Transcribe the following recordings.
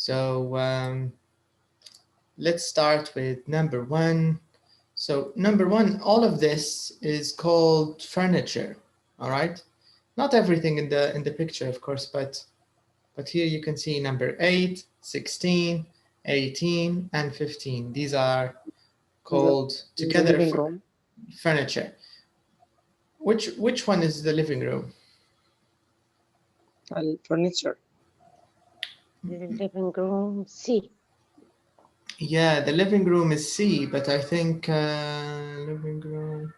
So let's start with number one. So number one, all of this is called furniture. All right. Not everything in the picture, of course, but here you can see number 8, 16, 18, and 15. These are called together furniture. Which one is the living room? Furniture. The living room C. Yeah, the living room is C, but I think living room.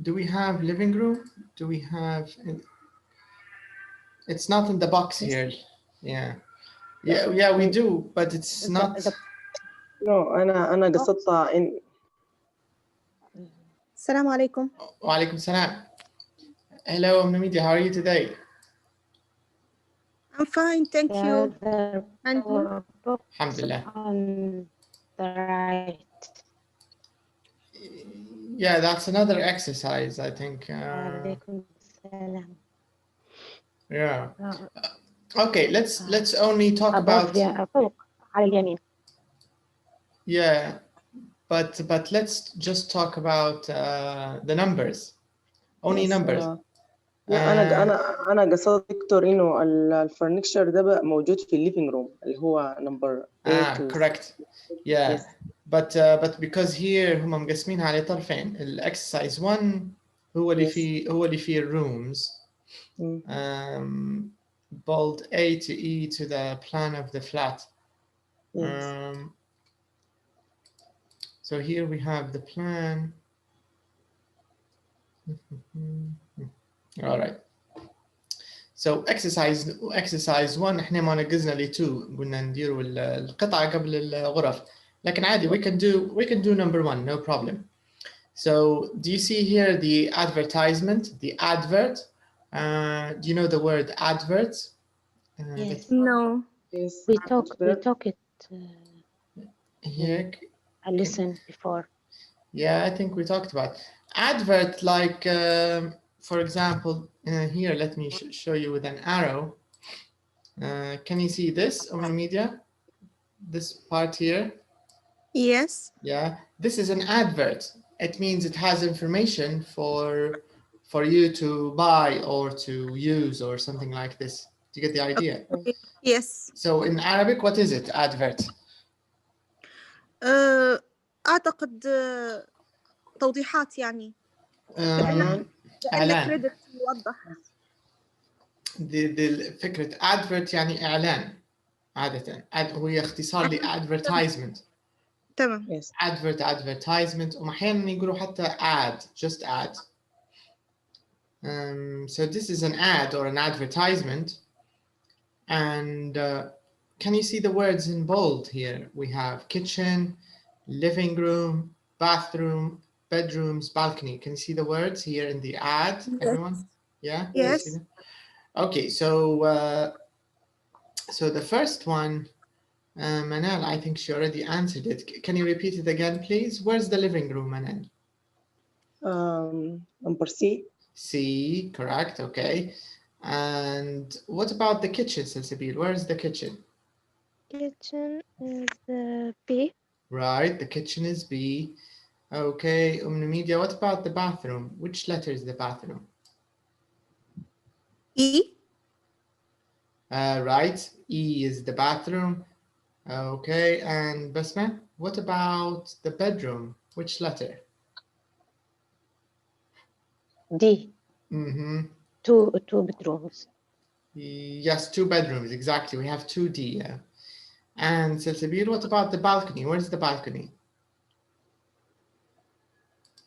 Do we have living room? Do we have? It's not in the box here. Yeah, we do, but it's not. No, أنا قصدتها إن. السلام عليكم. وعليكم السلام. Hello, Namidi. How are you today? I'm fine, thank you. And you? Alhamdulillah. On the right. Yeah, that's another exercise, I think. Yeah. Okay, let's only talk about. فوق على اليمين. Yeah, but let's just talk about the numbers. Only numbers. أنا قصدت دكتور إنه الفرنيتشر ده بقى موجود في الليفينج روم اللي هو نمبر 8. Correct. Yeah. Yes. But because here هم مقسمين على طرفين. الexercise 1 هو اللي فيه rooms. Bold A to E to the plan of the flat. Yes. So here we have the plan. All right. So exercise 1 احنا ما نقزنا ل 2 قلنا نديروا القطعة قبل الغرف. لكن عادي we can do number 1, no problem. So do you see here the advertisement, the advert? Do you know the word advert? Yes. No. Yes. We talk it. Here. I listened before. Yeah, I think we talked about advert, like for example, here let me show you with an arrow. Can you see this on the media? This part here? Yes. Yeah, this is an advert. It means it has information for you to buy or to use or something like this. Do you get the idea? Okay. Yes. So in Arabic, what is it, advert? أعتقد توضيحات يعني. إعلان. يوضح. فكرة advert يعني إعلان عادة. هو اختصار ل advertisement. تمام. Yes. Advertisement وأحيانا يقولوا حتى ad, just ad. So this is an ad or an advertisement. And can you see the words in bold here? We have kitchen, living room, bathroom, bedrooms, balcony. Can you see the words here in the ad, everyone? Yeah? Yes. Okay, so the first one, Manal, I think she already answered it. Can you repeat it again, please? Where's the living room, Manal? Number C. C, correct, okay. And what about the kitchen, Salsabil? Where's the kitchen? Kitchen is B. Right, the kitchen is B. Okay, Media, what about the bathroom? Which letter is the bathroom? E. Right, E is the bathroom. Okay, and Basma, what about the bedroom? Which letter? D. Mm-hmm. Two bedrooms. Yes, 2 bedrooms, exactly. We have 2D, yeah. And Salsabil, what about the balcony? Where's the balcony?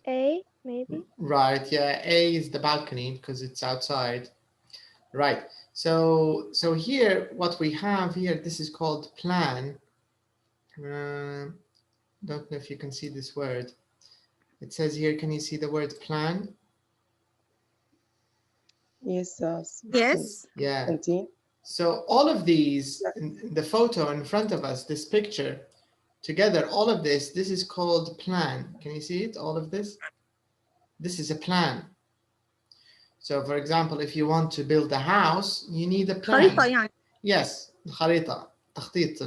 A, maybe? Right, yeah, A is the balcony because it's outside. Right, so here, what we have here, this is called plan. Don't know if you can see this word. It says here, can you see the word plan? Yes. Yes. Yeah. 17. So all of these, in the photo in front of us, this picture, together, all of this is called plan. Can you see it, all of this? This is a plan. So for example, if you want to build a house, you need a plan. خريطة يعني. Yes, الخريطة. تخطيط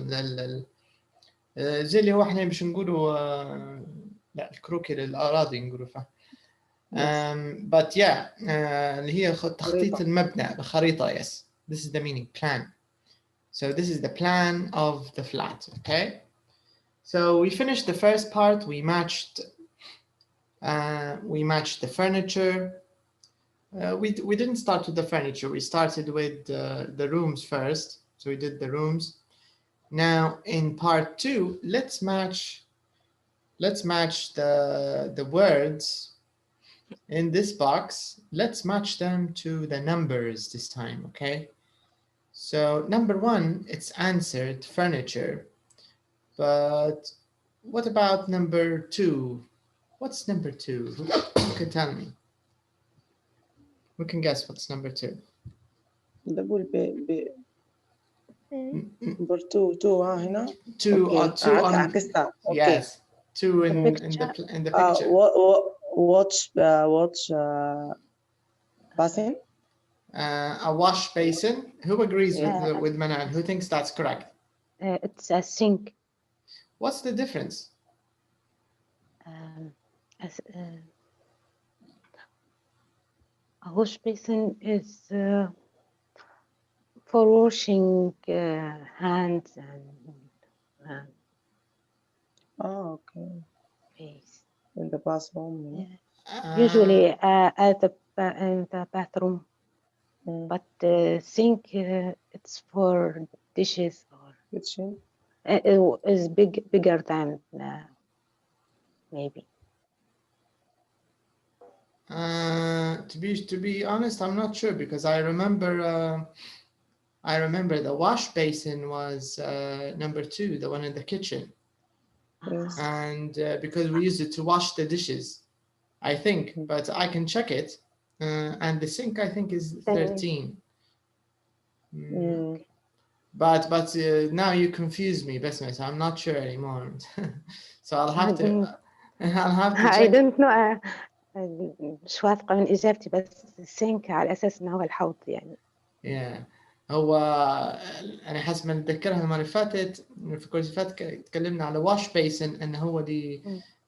زي اللي هو احنا باش نقولوا لا الكروكي للأراضي نقولوا فيه. But yeah اللي هي تخطيط المبنى بخريطة. Yes, this is the meaning, plan. So this is the plan of the flat. Okay, so we finished the first part. We matched the furniture. We didn't start with the furniture. We started with the rooms first. So we did the rooms. Now in part 2, let's match the words in this box. Let's match them to the numbers this time, okay? So number 1, it's answered furniture. But what about number 2? What's number 2? Who can tell me? Who can guess what's number 2? بقول number 2 هنا 2 on عكستها. yes, 2 in the picture. watch basin. A wash basin. Who agrees with Manan? Who thinks that's correct? It's a sink. What's the difference? A wash basin is for washing hands and Okay. face. In the bathroom. Usually in the bathroom. But sink it's for dishes or kitchen. It is bigger than maybe. To be honest, I'm not sure because I remember the wash basin was number 2, the one in the kitchen. Yes. And because we used it to wash the dishes, I think, but I can check it. And the sink I think is 13. But now you confuse me, Besma, so I'm not sure anymore. So I'll have to check. I don't know. مش واثقة من إجابتي بس السينك على أساس إنه هو الحوض يعني. Yeah. هو أنا حسب ما أتذكرها المرة اللي فاتت في الكورس اللي فات تكلمنا على wash basin إنه هو دي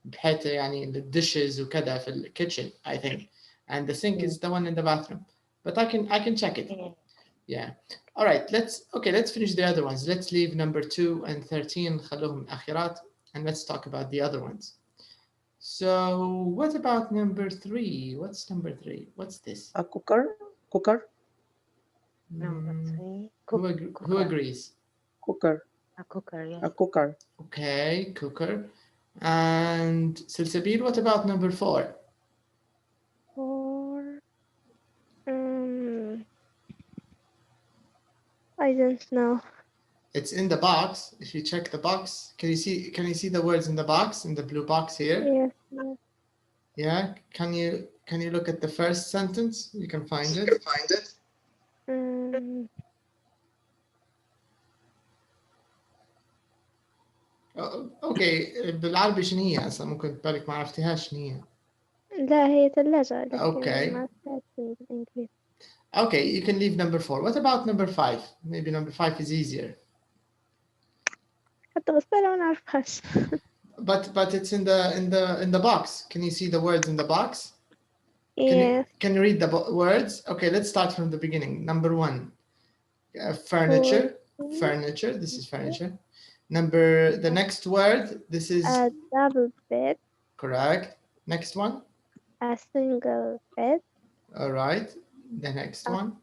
بحيث يعني الديشز وكذا في الكيتشن I think, and the sink is the one in the bathroom. But I can check it. Yeah. All right. Let's finish the other ones. Let's leave number 2 and 13 خلوهم أخيرات, and let's talk about the other ones. So what about number 3? What's number 3? What's this? A cooker. Number 3. Who agrees? Cooker. A cooker, yes. A cooker. Okay, cooker. And Silsabil, what about number 4? 4. I don't know. It's in the box. If you check the box, can you see the words in the box, in the blue box here? Yes. Yeah. Can you look at the first sentence? You can find it. اوكي بالعربي شنو هي اصلا ممكن بالك ما عرفتيهاش شنو هي. لا هي ثلاجة. Okay. ما بالإنجليزي. Okay, you can leave number 4. What about number 5? Maybe number 5 is easier. حتى غسالة ما نعرفهاش. But it's in the box. Can you see the words in the box? Yes. Can you read the words? Okay, let's start from the beginning. Number 1, furniture. Furniture. This is furniture. The next word. This is a double bed. Correct. Next one. A single bed. All right. The next one.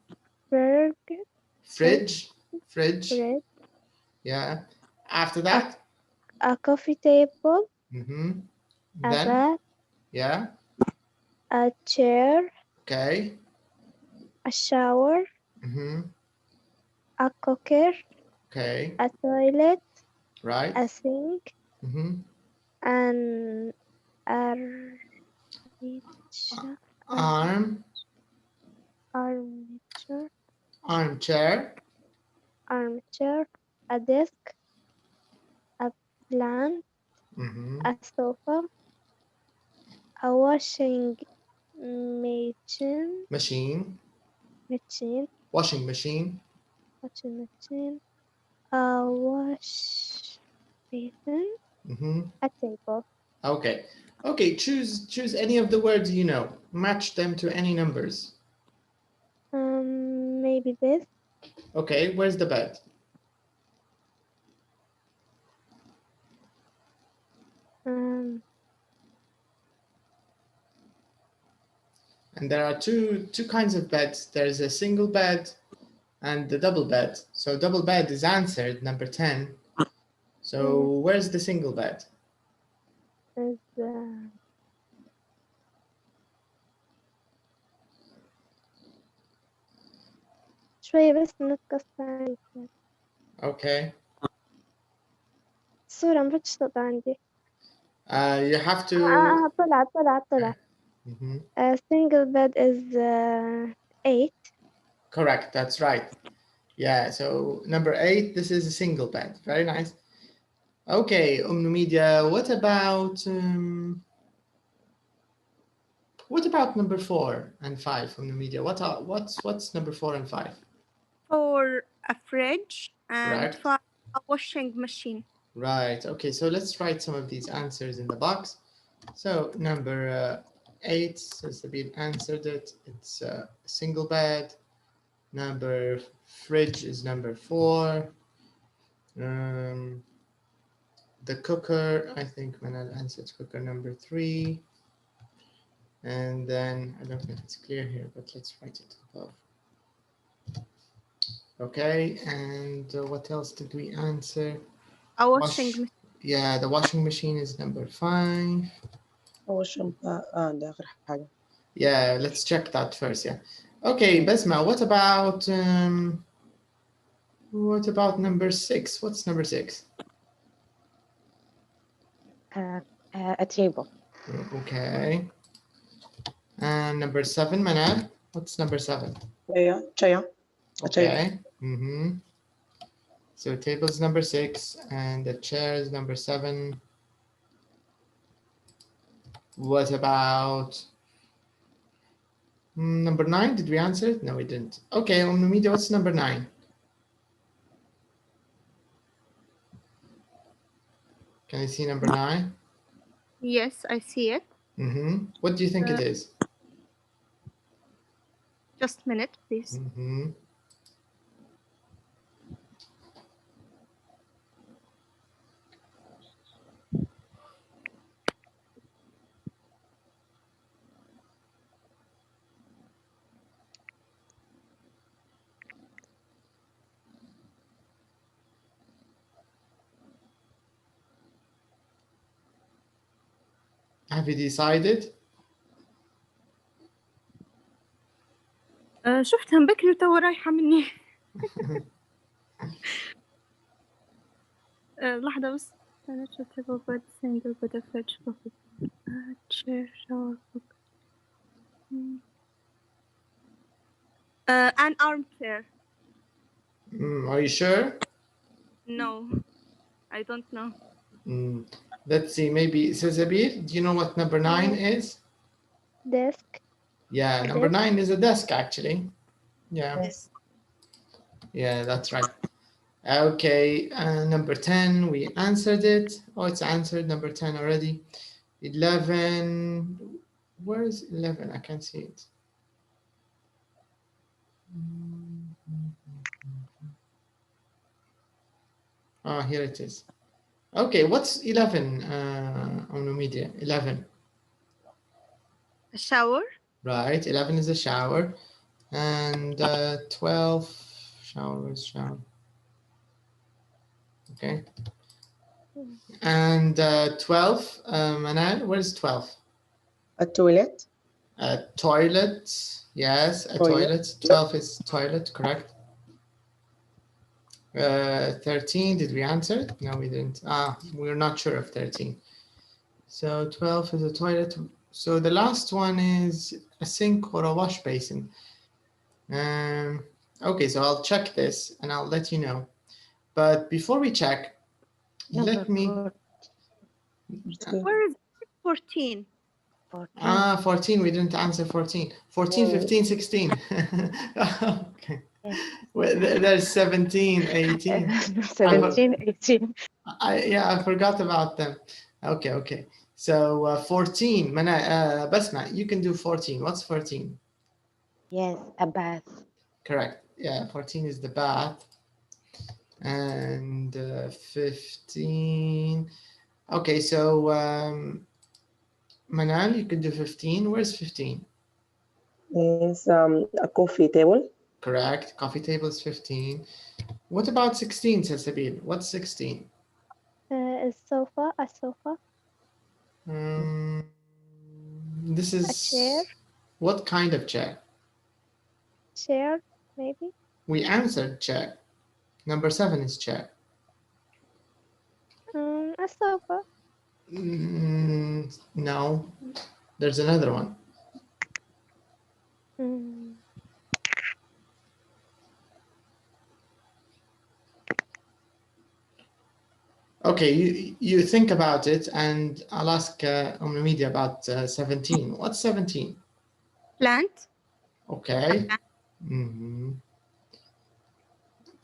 Fridge. Yeah. After that. A coffee table. Then. A bath. Yeah. A chair. Okay. A shower. A cooker. Okay. A toilet. Right. A sink. An armchair. A desk. A plant. A sofa. A washing machine. Washing machine. wash basin, a table. Okay. Okay, choose any of the words you know. Match them to any numbers. Maybe this. Okay, where's the bed? And there are two kinds of beds. There's a single bed and the double bed. So double bed is answered, number 10. So where's the single bed? Is شوية بس نتقص عليك. Okay. الصورة مبتش تطلع عندي. You have to. طلعت. Single bed is 8. Correct, that's right. Yeah, so number 8, this is a single bed. Very nice. Okay, Media, what about number 4 and 5, Media? What's number 4 and 5? For a fridge and Right. for a washing machine. Right. Okay, so let's write some of these answers in the box. So number 8 says the beat answered it. It's a single bed. Number fridge is number 4. The cooker, I think Manal answered cooker number 3. And then I don't know if it's clear here, but let's write it above. Okay, and what else did we answer? A washing machine. Yeah, the washing machine is number 5. ده آخر حاجة. Yeah, let's check that first. Yeah. Okay, Basma, what about number 6? What's number 6? A table. Okay. And number 7, Manal, what's number 7? chair. Okay. So table is number 6 and the chair is number 7. What about number 9? Did we answer it? No, we didn't. Okay, Media, what's number 9? Can you see number 9? Yes, I see it. What do you think it is? Just a minute, please. Have you decided? شفتها من بكري وتوا رايحة مني. لحظة بس. Table bed, single bed, a fridge, coffee, chair, shower, book. An armchair. Are you sure? No, I don't know. Let's see, maybe Sazabir, do you know what number 9 is? Desk. Yeah, number 9 is a desk actually. Yeah. Yes. Yeah, that's right. Okay, number 10, we answered it. Oh, it's answered, number 10 already. 11, where is 11? I can't see it. Oh, here it is. Okay, what's 11 on Media? 11. A shower. Right, 11 is a shower. And 12, shower. Okay. And 12, Manal, where's 12? A toilet. A toilet, yes, a toilet. 12 is toilet, correct. 13, did we answer? No, we didn't. We're not sure of 13. So 12 is a toilet. So the last one is a sink or a wash basin. Okay, so I'll check this and I'll let you know. But before we check, let me. Where is 14? 14, we didn't answer 14. 14, 15, 16. Okay. There's 17, 18. 17, 18. I forgot about them. Okay. So 14. Basma, you can do 14. What's 14? Yes, a bath. Correct. Yeah, 14 is the bath. And 15. Okay, so Manan, you can do 15. Where's 15? Is a coffee table. Correct. Coffee table is 15. What about 16, Salsabil? What's 16? A sofa. This is A chair. What kind of chair? Chair, maybe. We answered chair. Number 7 is chair. A sofa. No, there's another one. Okay, you think about it, and I'll ask Media about 17. What's 17? Plant. Okay.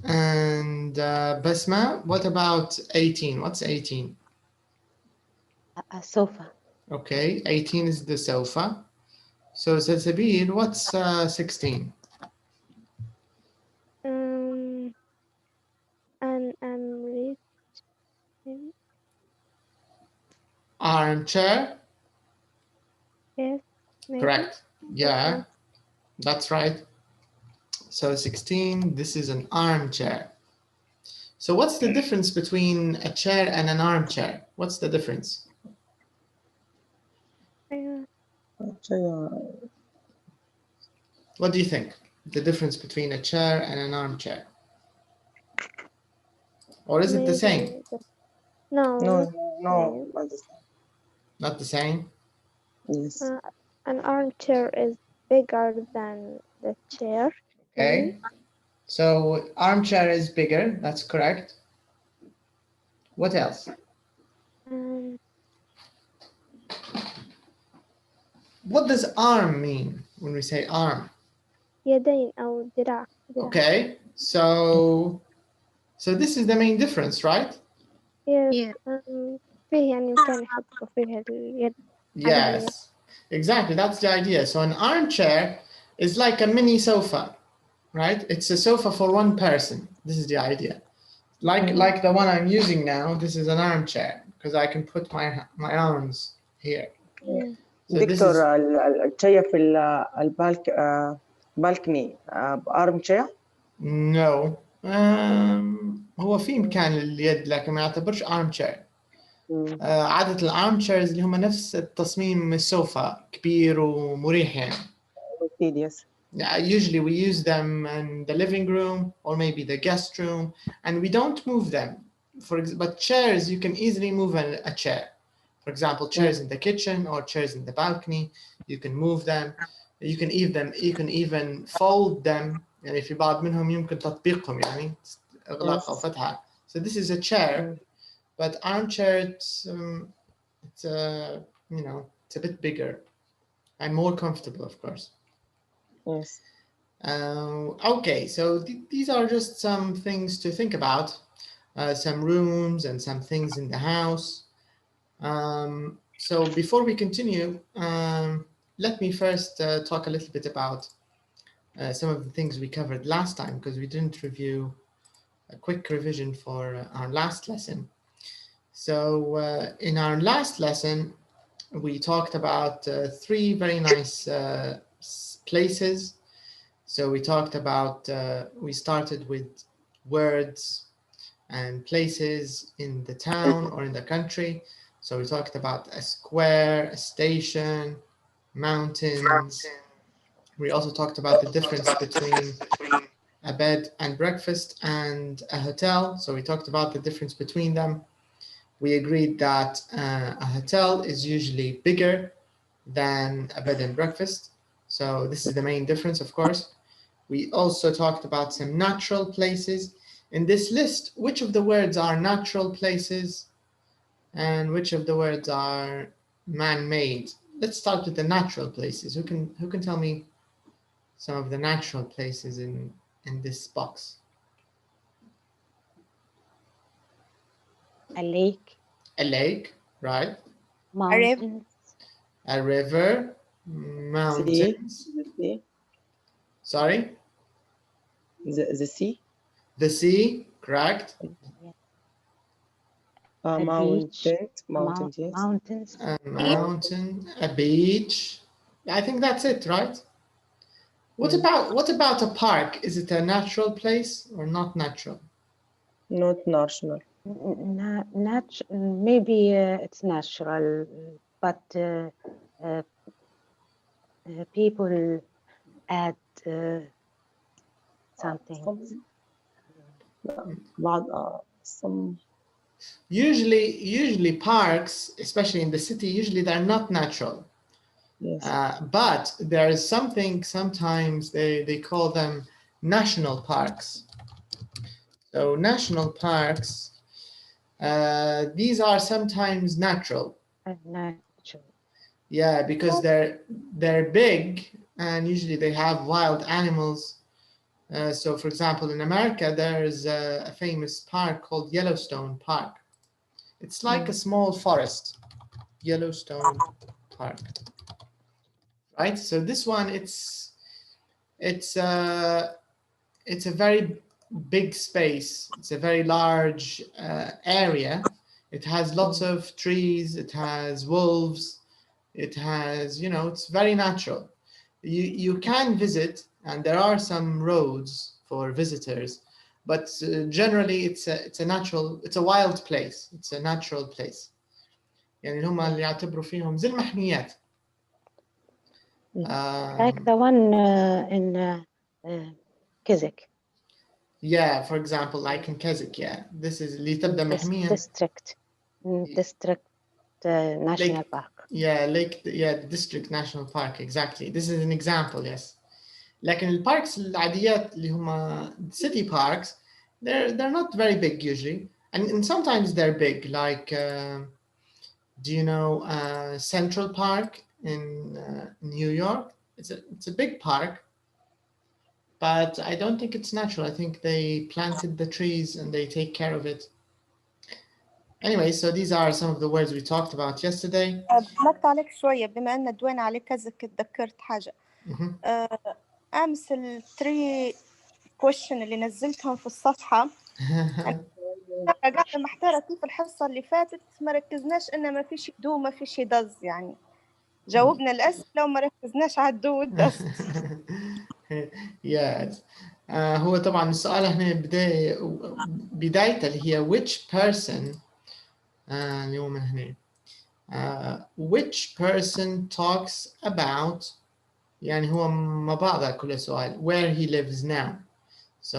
And Basma, what about 18? What's 18? A sofa. Okay, 18 is the sofa. So Salsabil, what's 16? An maybe. Armchair? Yes, maybe. Correct. Yeah, that's right. So 16, this is an armchair. So what's the difference between a chair and an armchair? What's the difference? What do you think? The difference between a chair and an armchair? Or is it the same? No, Not the same? Yes. An armchair is bigger than the chair. Okay. So armchair is bigger, that's correct. What else? What does arm mean when we say arm? يدين أو ذراع. Okay, so this is the main difference, right? Yes. Yeah. فيه يعني مكان يحطوا فيها اليد. Yes, exactly, that's the idea. So an armchair is like a mini sofa, right? It's a sofa for one person. This is the idea. Like the one I'm using now, this is an armchair because I can put my arms here. So دكتور الشيء في البالكني بارم chair. No. هو في مكان لليد لكن ما يعتبرش armchair. عادة الارمشيرز اللي هم نفس التصميم السوفا كبير ومريح يعني. Yes. Usually we use them in the living room or maybe the guest room, and we don't move them. But chairs, you can easily move a chair. For example, chairs in the kitchen or chairs in the balcony, you can move them. You can even fold them. يعني في بعض منهم يمكن تطبيقهم يعني إغلاق أو فتحة. So this is a chair, but armchair it's you know, it's a bit bigger and more comfortable, of course. Yes. Okay, so these are just some things to think about, some rooms and some things in the house. So before we continue, let me first talk a little bit about some of the things we covered last time, because we didn't review a quick revision for our last lesson. So in our last lesson, we talked about 3 very nice places. So we talked about, we started with words and places in the town or in the country. So we talked about a square, a station, mountains. We also talked about the difference between a bed and breakfast and a hotel. So we talked about the difference between them. We agreed that a hotel is usually bigger than a bed and breakfast. So this is the main difference, of course. We also talked about some natural places. In this list, which of the words are natural places and which of the words are man-made? Let's start with the natural places. Who can tell me some of the natural places in in this box? A lake. A lake, right? Mountains. A river, mountains. sea. Sorry? The sea. The sea, correct. A beach. mountains, yes. Mountains. A mountain, a beach. I think that's it, right? What about a park? Is it a natural place or not natural? Not national. Maybe it's natural, but people add something. Some Usually parks, especially in the city, usually they're not natural. yes. But there is something, sometimes they call them national parks. So national parks, these are sometimes natural. Natural. Yeah, because they're big and usually they have wild animals. So for example, in America, there's a famous park called Yellowstone Park. It's like a small forest, Yellowstone Park. Right, so this one, it's a very big space. It's a very large area. It has lots of trees. It has wolves. It has, it's very natural. You can visit, and there are some roads for visitors, but generally it's a wild place. It's a natural place. يعني هم اللي يعتبروا فيهم زي المحميات. Like the one in Keswick. Yeah, for example, like in Keswick, yeah. This is اللي تبدأ محمية. District National Park. Yeah, District National Park, exactly. This is an example, yes. لكن الباركس العاديات اللي هم city parks, they're not very big usually, and sometimes they're big. Like, do you know Central Park in New York? It's a big park, but I don't think it's natural. I think they planted the trees and they take care of it. Anyway, so these are some of the words we talked about yesterday. بنقطع عليك شوية بما أن دوينا عليك كذا تذكرت حاجة. أمس ال 3 question اللي نزلتهم في الصفحة قاعدة محتارة كيف الحصة اللي فاتت ما ركزناش إن ما فيش دو ما فيش دز يعني جاوبنا الأسئلة وما ركزناش على الدو والدز. yes. هو طبعا السؤال هنا بدايته اللي هي which person اليوم من هنا which person talks about يعني هو ما بعض كل سؤال where he lives now. So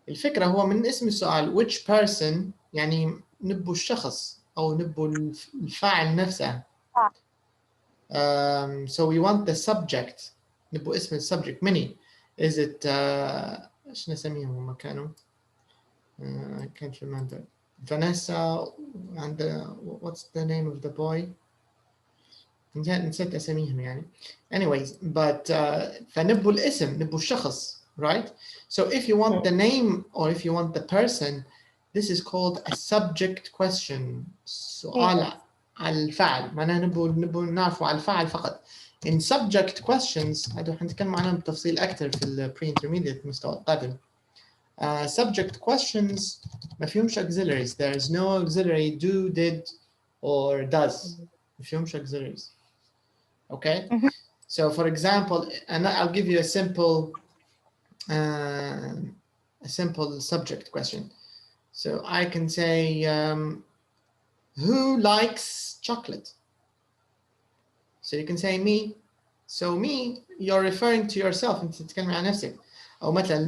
الفكرة هو من اسم السؤال which person يعني نبو الشخص أو نبو الفاعل نفسه. So we want the subject. نبو اسم السبجكت مني. Is it ايش نسميهم هم كانوا I can't remember. Vanessa and what's the name of the boy? نسيت اساميهم يعني. Anyways, but فنبو الاسم نبو الشخص, right? So if you want the name or if you want the person, this is called a subject question. سؤال على الفعل. معناه نبو نعرفه على الفعل فقط. In subject questions هذا حنتكلم عنهم بتفصيل أكثر في ال pre-intermediate المستوى القادم. Subject questions ما فيهمش auxiliaries. There is no auxiliary do, did, or does. ما فيهمش auxiliaries. Okay? So for example, and I'll give you a simple subject question. So I can say, who likes chocolate? So you can say me. So me, you're referring to yourself. أنت تتكلم عن نفسك. أو مثلا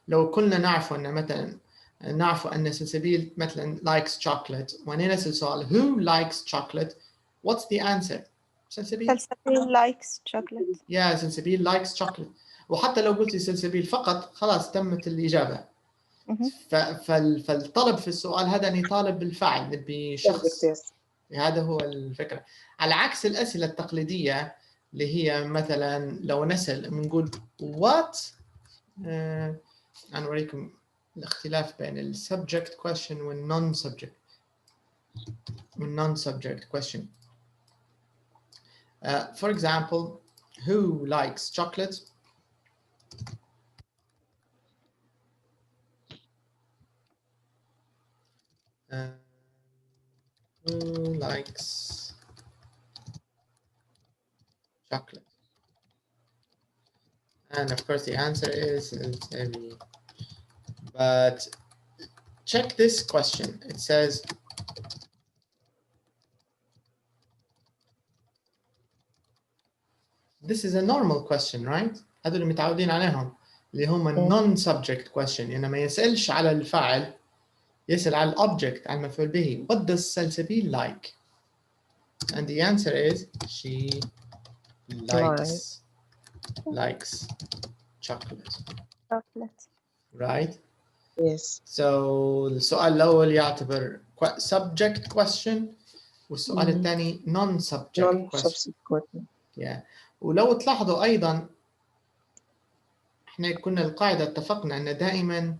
لو كلنا نعرفوا أن مثلا نعرفوا أن سلسبيل مثلا likes chocolate. وأنا نسأل سؤال who likes chocolate? What's the answer? سلسبيل likes chocolate. Yeah, سلسبيل likes chocolate. وحتى لو قلت سلسبيل فقط خلاص تمت الإجابة. فالطلب في السؤال هذا أن يطالب بالفعل نبي شخص. هذا هو الفكرة. على عكس الأسئلة التقليدية اللي هي مثلا لو نسأل بنقول what أنا أوريكم الاختلاف بين ال subject question وال non-subject question. For example, who likes chocolate? Who likes chocolate? And of course the answer is heavy. But check this question. It says, this is a normal question, right? هذول اللي متعودين عليهم اللي هم non-subject question. يعني ما يسألش على الفاعل، يسأل على الobject، على المفعول به. What does سلسبيل like? And the answer is she likes chocolate. Right? Yes. So السؤال الأول يعتبر subject question والسؤال الثاني non-subject question. Yeah. ولو تلاحظوا أيضا احنا كنا القاعدة اتفقنا أن دائما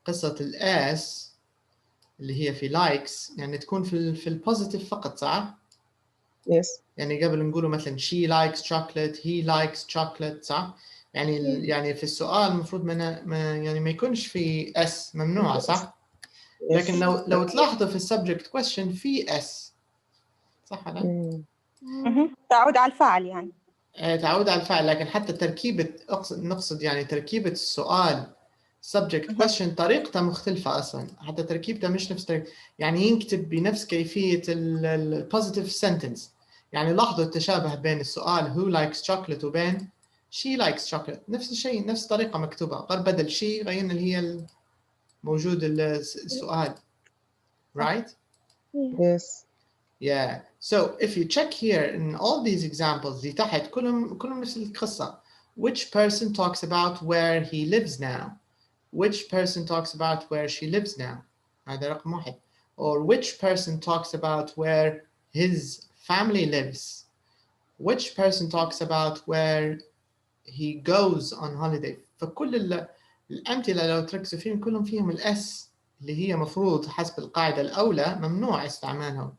قصة الأس اللي هي في likes يعني تكون في البوزيتيف فقط، صح؟ Yes. يعني قبل نقوله مثلا she likes chocolate, he likes chocolate، صح؟ يعني يعني في السؤال المفروض يعني ما يكونش في اس، ممنوعة، صح؟ لكن لو تلاحظوا في السبجكت question في اس، صح ولا؟ تعود على الفعل يعني. تعود على الفعل، لكن حتى تركيبة نقصد يعني تركيبة السؤال subject question طريقته مختلفة أصلا، حتى تركيبته مش نفس يعني ينكتب بنفس كيفية ال positive sentence. يعني لاحظوا التشابه بين السؤال who likes chocolate وبين she likes chocolate، نفس الشيء، نفس الطريقة مكتوبة، غير بدل she غيرنا اللي هي موجود السؤال. Right? Yes. Yeah. So if you check here in all these examples دي تحت كلهم نفس القصة. Which person talks about where he lives now? Which person talks about where she lives now? هذا رقم واحد. Or which person talks about where his family lives? Which person talks about where he goes on holiday? فكل الأمثلة لو تركزوا فيهم كلهم فيهم الأس اللي هي مفروض حسب القاعدة الأولى ممنوع استعمالهم.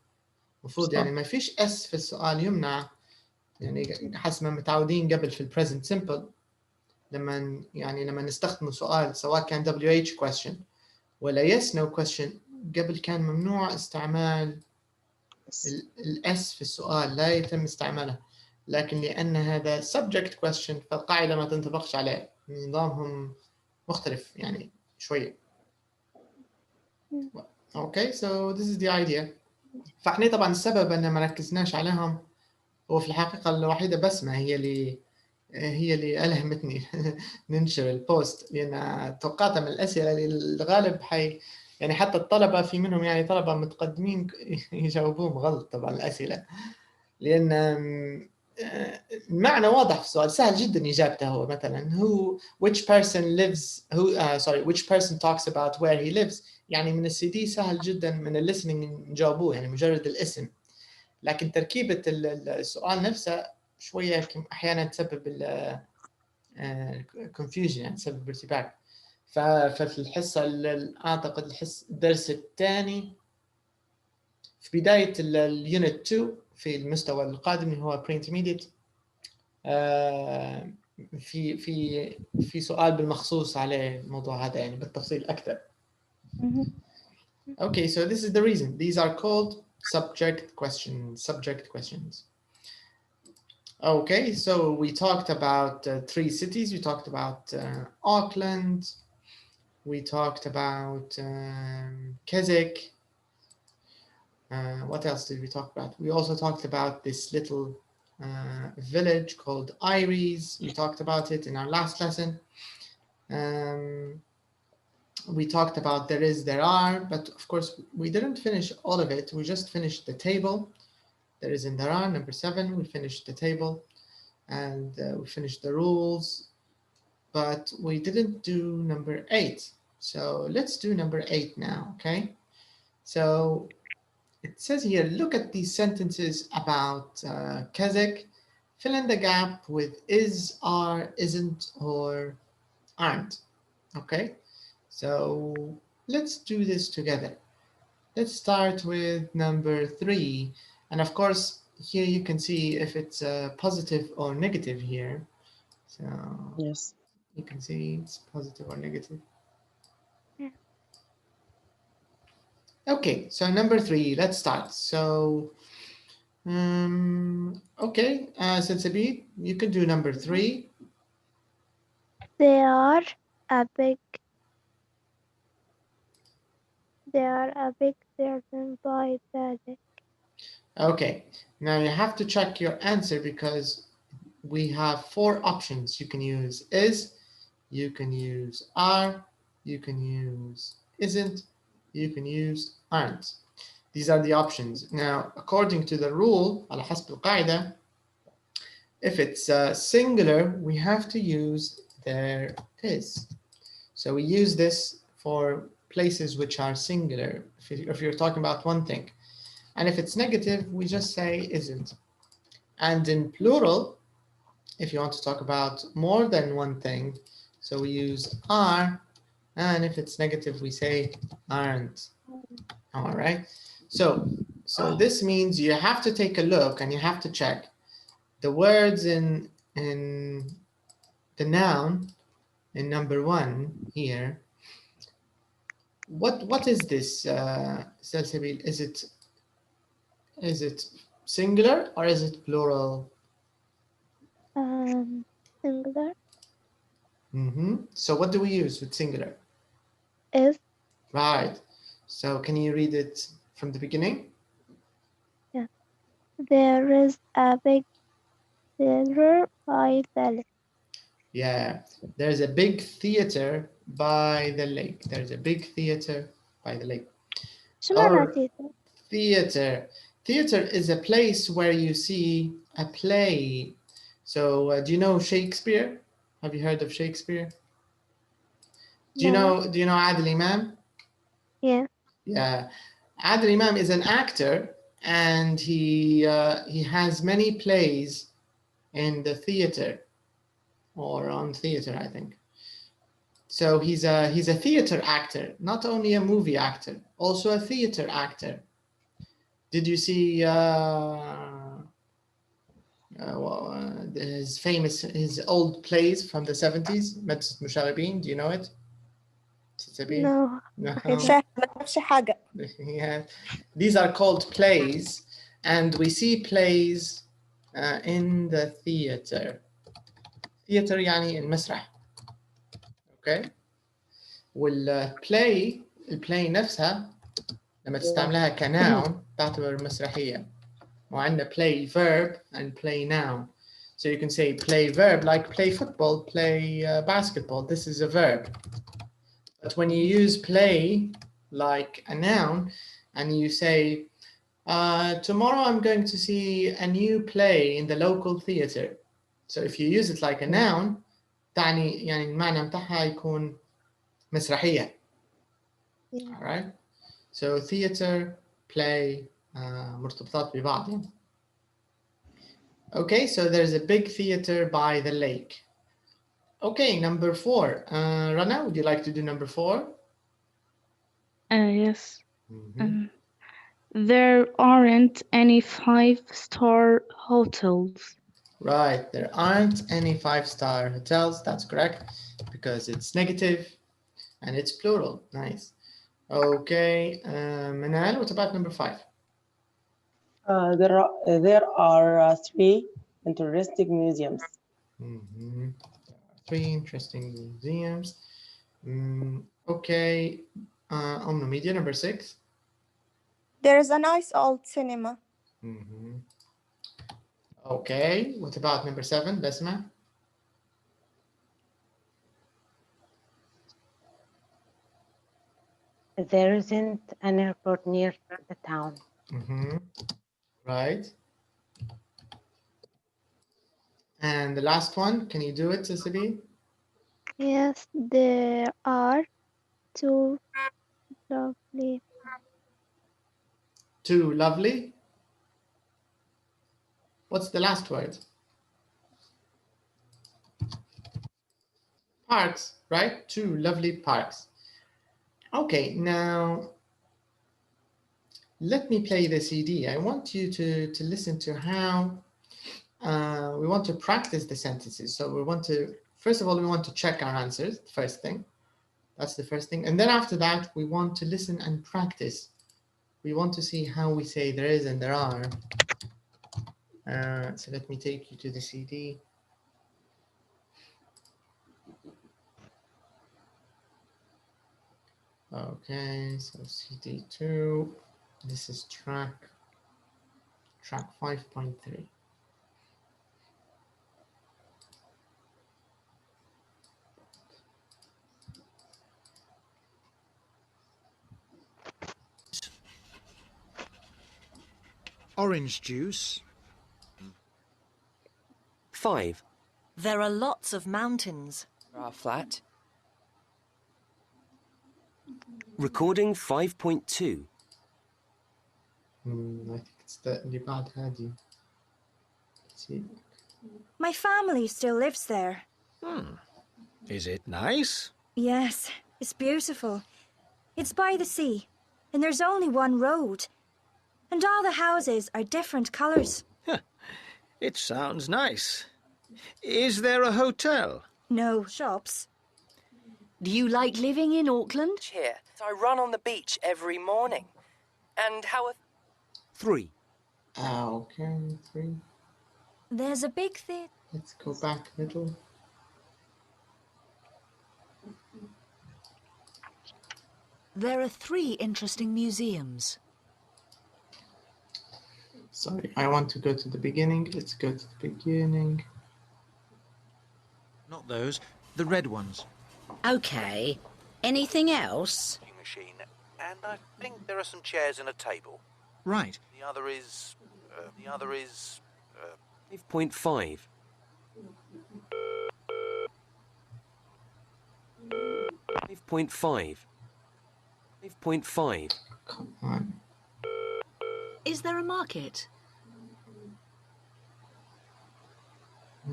مفروض يعني ما فيش اس في السؤال يمنع، يعني حسب ما متعودين قبل في البريزنت سمبل لما نستخدم سؤال سواء كان WH question ولا yes no question قبل كان ممنوع استعمال الاس في السؤال، لا يتم استعماله. لكن لأن هذا subject question فالقاعدة ما تنطبقش عليه، نظامهم مختلف يعني شوية. Okay, so this is the idea. فاحنا طبعا السبب ان ما ركزناش عليهم هو في الحقيقة الوحيدة بسمة هي اللي ألهمتني ننشر البوست، لأن توقعت من الأسئلة اللي الغالب يعني حتى الطلبة في منهم يعني طلبة متقدمين يجاوبوهم غلط طبعا الأسئلة، لأن المعنى واضح في السؤال، سهل جدا إجابته. هو مثلا which person talks about where he lives، يعني من السي دي سهل جدا من الليسننج نجاوبوه يعني مجرد الاسم. لكن تركيبة السؤال نفسه شوية أحيانا تسبب confusion، يعني تسبب ارتباك. ففي الحصة أعتقد الدرس الثاني في بداية اليونت 2 في المستوى القادم اللي هو pre-intermediate في سؤال بالمخصوص على الموضوع هذا يعني بالتفصيل أكثر. Okay, so this is the reason. These are called subject questions. Okay, so we talked about 3 cities. We talked about Auckland. We talked about Keswick. What else did we talk about? We also talked about this little village called Iries. We talked about it in our last lesson. We talked about there is, there are, but of course we didn't finish all of it. We just finished the table. There is and there are, number 7. We finished the table and we finished the rules, but we didn't do number 8. So let's do number 8 now, okay? So it says here, look at these sentences about Keswick. Fill in the gap with is, are, isn't, or aren't, okay? So let's do this together. Let's start with number 3. And of course, here you can see if it's positive or negative here. So Yes. you can see it's positive or negative. Yeah. Okay, so number 3, let's start. So, okay, Sensabi, you can do number 3. They are a big garden by the lake. Okay, now you have to check your answer because we have 4 options. You can use is, you can use are, you can use isn't, you can use aren't. These are the options. Now, according to the rule, على حسب القاعدة, if it's singular, we have to use there is. So we use this for places which are singular, if you're talking about one thing. And if it's negative, we just say isn't. And in plural, if you want to talk about more than one thing, so we use are, and if it's negative, we say aren't. All right. So this means you have to take a look and you have to check the words in the noun in number 1 here. What is this, Salsabil? Is it singular or is it plural? Singular So what do we use with singular? is. Right. So can you read it from the beginning? Yeah. There is a big theater by the lake. Yeah. There's a big theater by the lake. There's a big theater by the lake. شو معنى Or theater؟ theater. Theater is a place where you see a play. So do you know Shakespeare? Have you heard of Shakespeare? Do you No. know Adil Imam? Yeah. Yeah. Adil Imam is an actor and he has many plays in the theater or on theater, I think. So he's a theater actor, not only a movie actor, also a theater actor. Did you see his old plays from the 70s? مدرسة مشاغبين, do you know it? No. No. شاهد ما تعرفش حاجة. Yeah. These are called plays, and we see plays in the theater. Theater يعني المسرح. Okay. والplay الplay نفسها لما تستعملها كnoun تعتبر مسرحية. وعندنا play verb and play noun. So you can say play verb like play football, play basketball. This is a verb. But when you use play like a noun and you say, tomorrow I'm going to see a new play in the local theater. So if you use it like a noun, تعني يعني المعنى متاعها يكون مسرحية. Yeah. All right. So theater, play, مرتبطات ببعض يعني. Okay, so there's a big theater by the lake. Okay, number 4. Rana, would you like to do number 4? Yes. There aren't any 5-star hotels. Right, there aren't any 5-star hotels. That's correct because it's negative and it's plural. Nice. Okay, Manal, what about number 5? There are 3 interesting museums. 3 interesting museums. Okay, Media, number 6. There is a nice old cinema. Okay, what about number 7, Besma? There isn't an airport near the town. Right. And the last one, can you do it, Cecily? Yes, there are 2 lovely. 2 lovely. What's the last word? Parks, right? 2 lovely parks. Okay, now let me play the CD. I want you to listen to how we want to practice the sentences. So we want to, first of all, we want to check our answers, first thing. That's the first thing. And then after that, we want to listen and practice. We want to see how we say there is and there are. So let me take you to the CD. Okay, so CD2, this is track 5.3. Orange juice. 5. There are lots of mountains. Flat. Recording 5.2. I think it's the اللي بعد هذه. Let's see. My family still lives there. Is it nice? Yes, it's beautiful. It's by the sea, and there's only one road. And all the houses are different colours. It sounds nice. Is there a hotel? No shops. Do you like living in Auckland? Here, I run on the beach every morning. And how... 3. Okay, 3. There's a big theatre. Let's go back middle. There are 3 interesting museums. Sorry, I want to go to the beginning. Let's go to the beginning. Not those. The red ones. Okay. Anything else? Machine, and I think there are some chairs and a table. Right. The other is 5.5. 5.5. 5.5. Come on. Is there a market?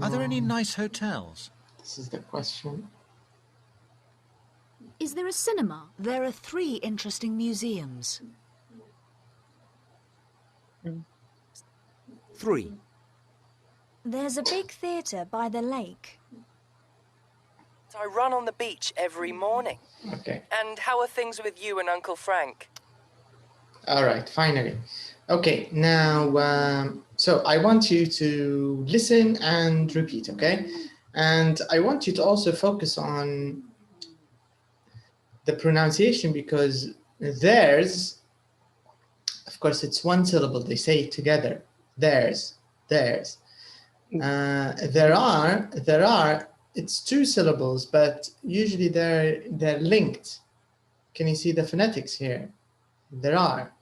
Are there any nice hotels? This is the question. Is there a cinema? There are 3 interesting museums. 3. There's a big theatre by the lake. I run on the beach every morning. Okay. And how are things with you and Uncle Frank? All right, finally. Okay, now, so I want you to listen and repeat, okay? And I want you to also focus on the pronunciation, because theirs, of course, it's one syllable. They say it together. Theirs. There are, it's 2 syllables, but usually they're linked. Can you see the phonetics here? There are.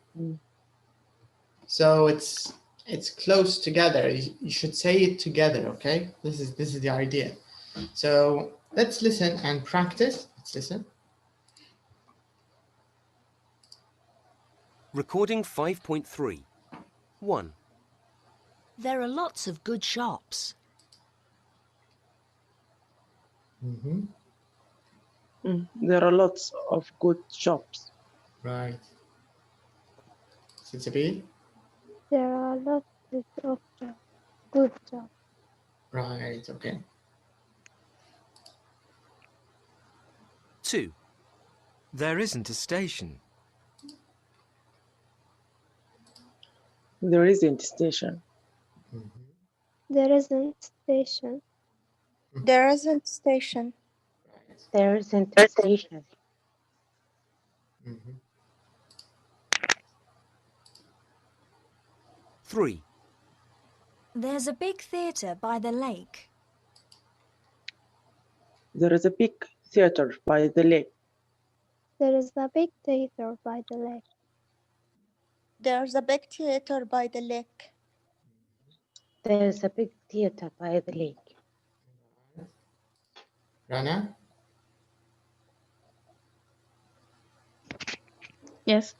So it's close together. You should say it together, okay? This is the idea. So let's listen and practice. Let's listen. Recording 5.3. 1. There are lots of good shops. There are lots of good shops. Right. Since There are lots of good jobs. Right, okay. 2. There isn't a station. There isn't a station. There isn't station. There isn't station. There isn't a station. 3. There's a big theatre by the lake. There is a big theater by the lake. There is a big theater by the lake. There's a big theater by the lake. There's a big theater by the lake. Rana? Yes.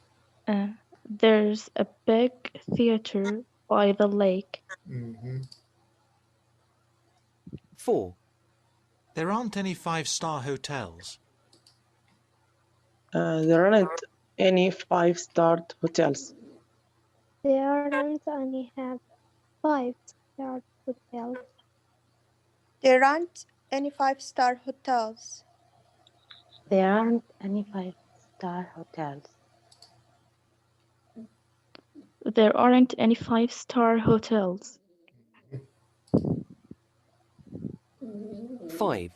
There's a big theater by the lake. 4. There aren't any 5-star hotels. There aren't any 5-star hotels. There aren't any have 5-star hotels. There aren't any 5-star hotels. There aren't any 5-star hotels. There aren't any 5-star hotels. 5.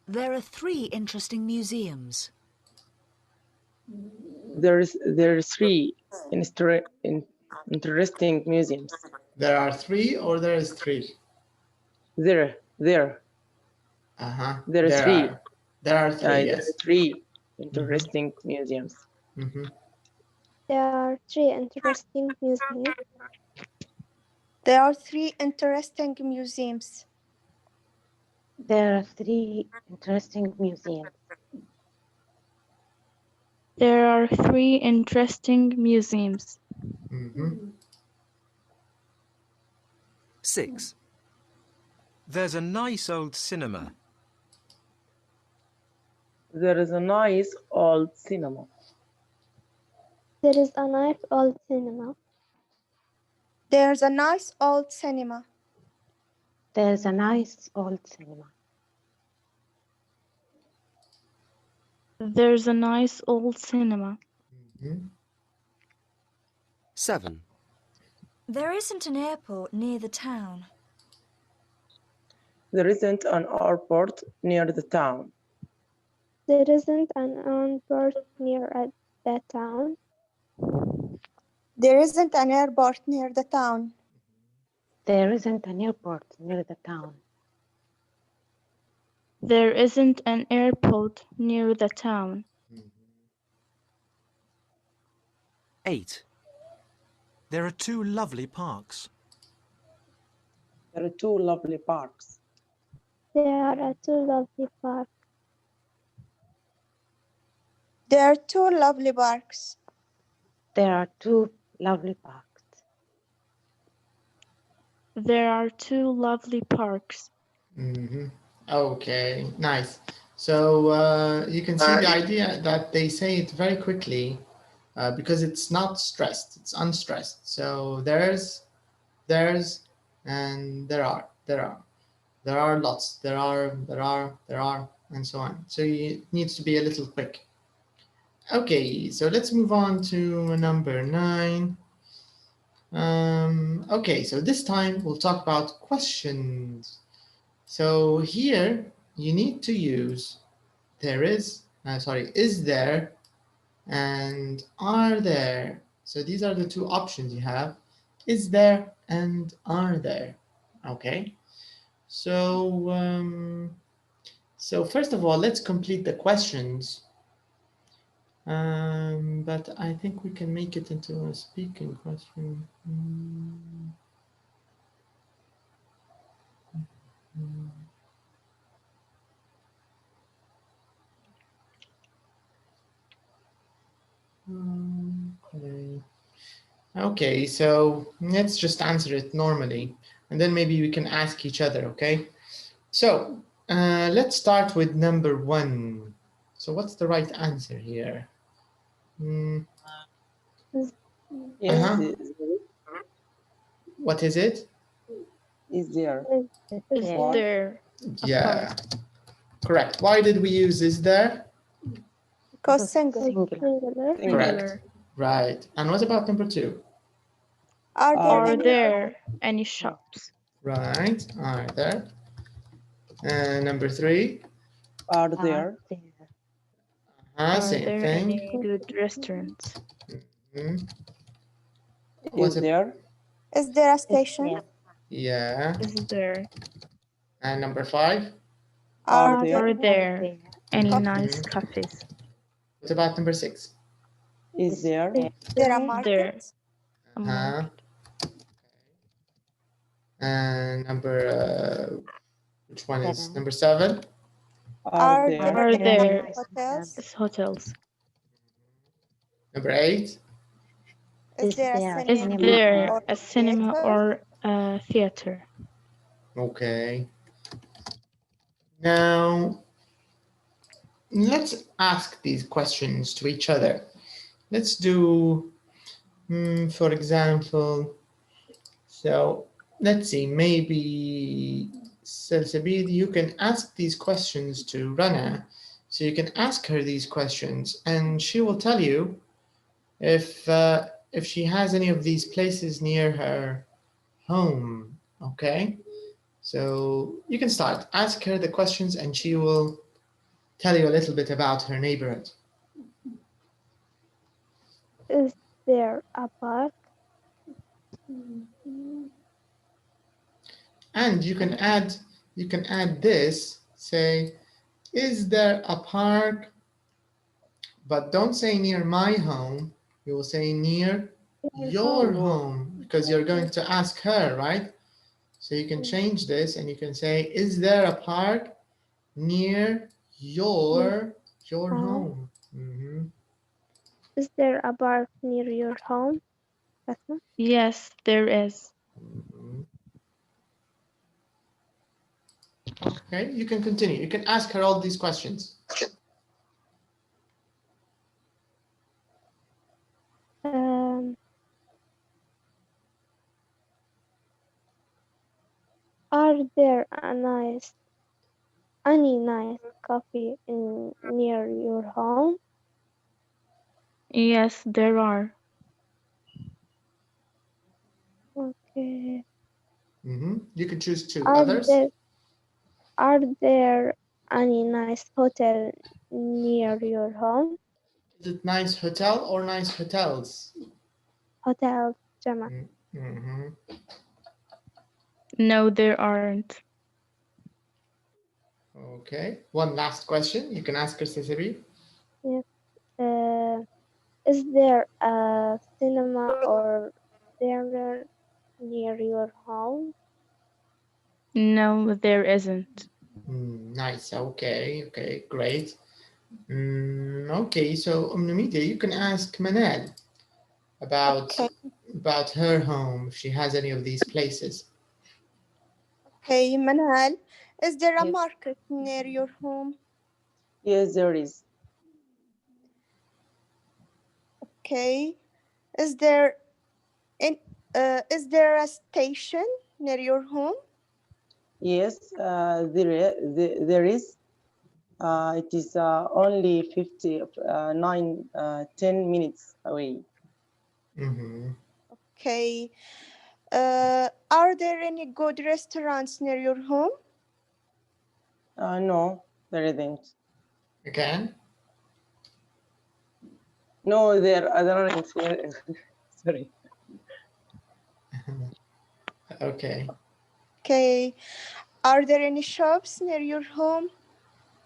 There are 3 interesting museums. There are 3 interesting museums. There are 3 or there is 3? There. Uh-huh. There are 3. There are 3, There yes. are 3 interesting museums. Mm-hmm. There are 3 interesting museums. There are 3 interesting museums. There are 3 interesting museums. There are 3 interesting museums. Mm-hmm. 6. There's a nice old cinema. There is a nice old cinema. There is a nice old cinema. There's a nice old cinema. There's a nice old cinema. There's a nice old cinema. Mm-hmm. 7. There isn't an airport near the town. There isn't an airport near the town. There isn't an airport near the town. There isn't an airport near the town. There isn't an airport near the town. There isn't an airport near the town. 8. There are 2 lovely parks. There are 2 lovely parks. There are 2 lovely parks. There are 2 lovely parks. There are 2 lovely parks. There are 2 lovely parks. Mm-hmm. Okay, nice. So you can see the idea that they say it very quickly because it's not stressed, it's unstressed. So there's, and there are lots, there are, and so on. So it needs to be a little quick. Okay, so let's move on to number 9. Okay, so this time we'll talk about questions. So here you need to use is there, and are there. So these are the 2 options you have, is there and are there. Okay, so so first of all, let's complete the questions. But I think we can make it into a speaking question. Okay, so let's just answer it normally, and then maybe we can ask each other, okay? So let's start with number 1. So what's the right answer here? What is it? Is there? Is there? Yeah, correct. Why did we use is there? Because singular. Correct. Right. And what about number 2? Are there any shops? Right. Are there? And number 3? Are there? Same there thing. any good restaurants? Is there? Is there a station? Yeah. Is there? And number 5? Are there? Are there any nice cafes? What about number 6? Is there? There are markets. And number which one is number 7? Are there hotels? hotels? Number 8? Is there a cinema or a theater? Okay. Now let's ask these questions to each other. Let's do, for example, so let's see, maybe Salsabid, you can ask these questions to Rana. So you can ask her these questions and she will tell you if she has any of these places near her home, okay? So you can start. Ask her the questions and she will tell you a little bit about her neighborhood. Is there a park? And you can add this, say, is there a park? But don't say near my home. You will say near your home because you're going to ask her, right? So you can change this and you can say, is there a park near your home? Mm-hmm. Is there a park near your home? Yes, there is. Mm-hmm. Okay, you can continue. You can ask her all these questions. Are there any nice coffee near your home? Yes, there are. Okay. Mm-hmm. You can choose two others. Are there any nice hotel near your home? Is it nice hotel or nice hotels? Hotel, Jama. Mm-hmm. No, there aren't. Okay. One last question. You can ask her, Cecilia. Yes. Is there a cinema or theater near your home? No, there isn't. Nice. Okay, great. Okay, so Media, you can ask Manal about her home, if she has any of these places. Okay, Manal, is there a market near your home? Yes, there is. Okay. Is there a station near your home? Yes, there is. It is only 10 minutes away. Mm-hmm. Okay. Are there any good restaurants near your home? No, there isn't. Again? No, there aren't. Sorry. Okay. Okay. Are there any shops near your home?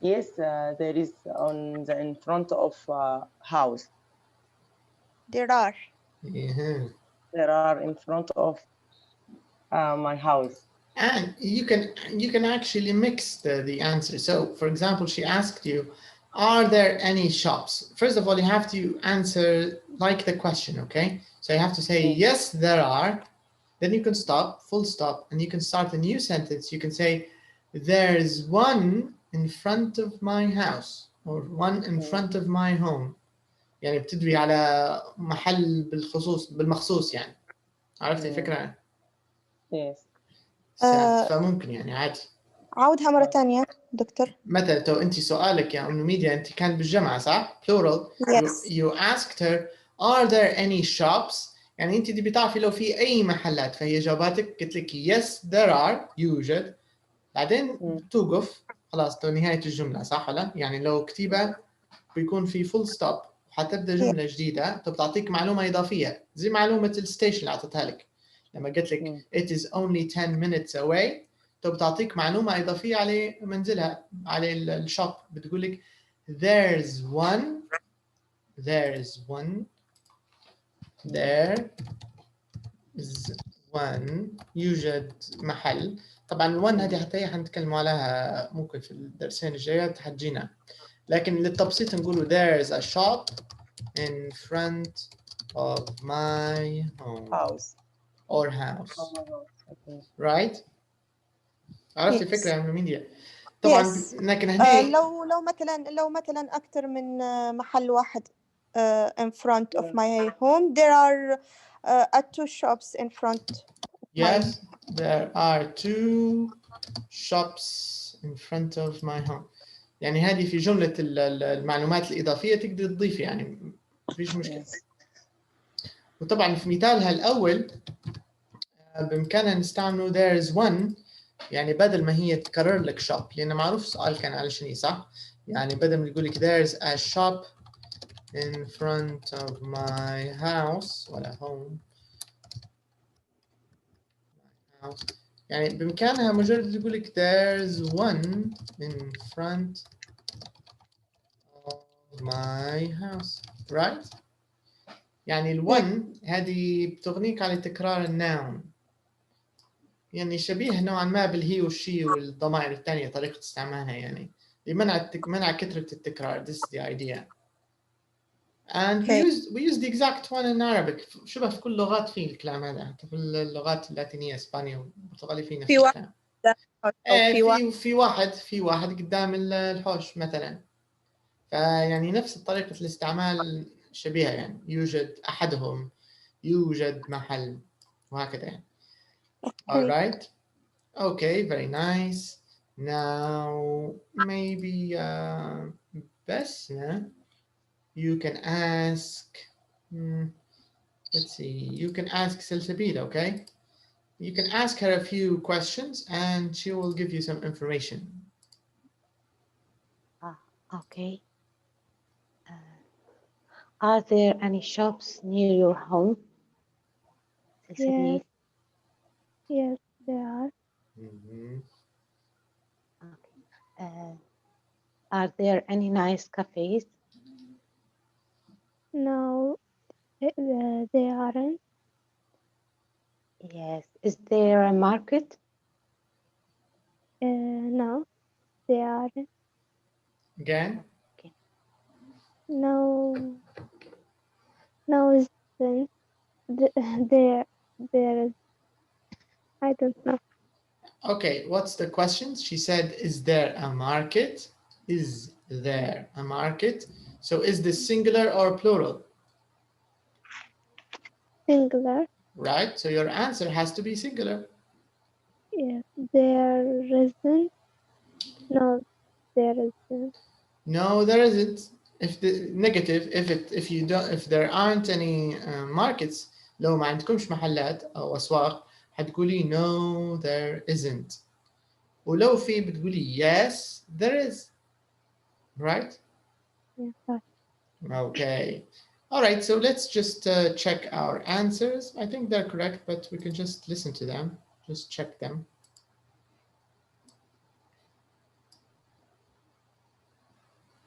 Yes, there is in front of house. There are. Mm-hmm. There are in front of my house. And you can actually mix the answer. So, for example, she asked you, are there any shops? First of all, you have to answer like the question, okay? So you have to say, yes, there are. Then you can stop, full stop, and you can start a new sentence. You can say, there's one in front of my house, or one in front of my home. يعني بتدوي على محل بالمخصوص يعني. عرفتي الفكرة؟ Yes. فممكن يعني عادي. عودها مرة ثانية دكتور. مثلا تو انت سؤالك يا ميديا انت كان بالجامعة صح؟ plural. Yes. You asked her, are there any shops؟ يعني انت تبي تعرفي لو في اي محلات، فهي جاوباتك قلت لك yes there are يوجد. بعدين توقف خلاص تو نهاية الجملة صح ولا؟ يعني لو كتيبة بيكون في full stop وحتبدا جملة جديدة بتعطيك معلومة إضافية زي معلومة الستيشن اللي أعطيتها لك لما قلت لك it is only 10 minutes away بتعطيك معلومة إضافية على منزلها على الشوب بتقول لك there is one يوجد محل. طبعا ال1 هذه حتى حنتكلم عليها ممكن في الدرسين الجايات حتجينا، لكن للتبسيط نقولوا there's a shop in front of my house or house. right؟ عرفت الفكرة يا ميديا؟ طبعا Yes. لكن هنا لو مثلا أكثر من محل واحد in front of my home, there are two shops in front of yes, there are 2 shops in front of my home. يعني هذه في جملة المعلومات الإضافية تقدر تضيف يعني مفيش مشكلة. وطبعا في مثالها الأول بإمكاننا نستعمله there is one، يعني بدل ما هي تكرر لك shop، لأن معروف السؤال كان على شنو صح؟ يعني بدل ما يقول لك there is a shop in front of my house ولا home يعني بإمكانها مجرد تقول لك there's one in front of my house right؟ يعني الون هذه بتغنيك على تكرار الناون، يعني شبيه نوعا ما بالهي والشي والضمائر الثانية طريقة استعمالها يعني لمنع كثرة التكرار. This is the idea. And we use the exact one in Arabic. شبه في كل اللغات فيه الكلام هذا، حتى في اللغات اللاتينية اسبانيا والبرتغالي فيه نفس الكلام. في واحد قدام الحوش مثلا، فيعني نفس طريقة الاستعمال شبيهة يعني يوجد أحدهم، يوجد محل وهكذا يعني. All right. Okay, very nice. Now maybe Besna, you can ask. Let's see. You can ask Salsabil, okay? You can ask her a few questions, and she will give you some information. Okay. Are there any shops near your home? Yes. Yes, there are. Okay. Are there any nice cafes? No, they aren't. Yes. Is there a market? No, they aren't. Again? Okay. No, isn't. There is. I don't know. Okay, what's the question? She said, is there a market? Is there a market? So is this singular or plural? Singular. Right, so your answer has to be singular. Yes, there isn't. No, there isn't. No, there isn't. If the negative, if there aren't any markets، لو ما عندكمش محلات أو أسواق هتقولي no there isn't. ولو في بتقولي yes there is. Right? Yeah. Okay. All right, so let's just check our answers. I think they're correct, but we can just listen to them, just check them.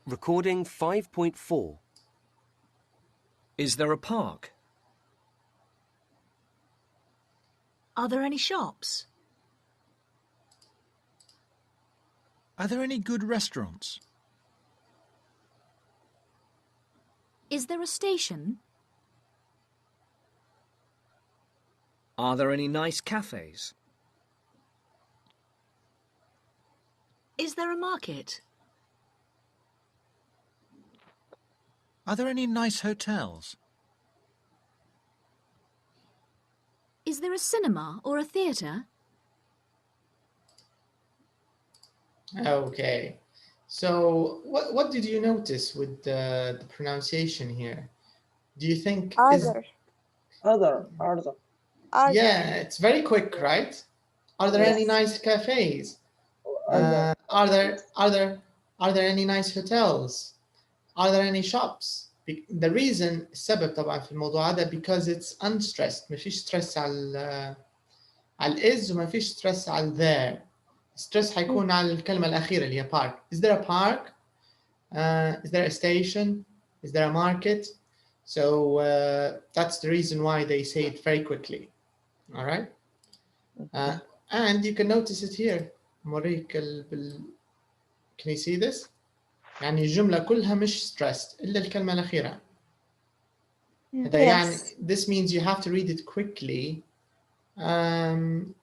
Recording 5.4. Is there a park? Are there any shops? Are there any good restaurants? Is there a station? Are there any nice cafes? Is there a market? Are there any nice hotels? Is there a cinema or a theatre? Okay. So what did you notice with the pronunciation here? Do you think Other. Yeah, it's very quick, right? Are there any nice cafes? Are there any nice hotels? Are there any shops? The reason السبب طبعا في الموضوع هذا because it's unstressed. ما فيش stress على is وما فيش stress على there. stress حيكون على الكلمة الأخيرة اللي هي park. Is there a park? Is there a station? Is there a market? So that's the reason why they say it very quickly. All right? And you can notice it here. موريك Can you see this? يعني الجملة كلها مش stressed إلا الكلمة الأخيرة. يعني this means you have to read it quickly. And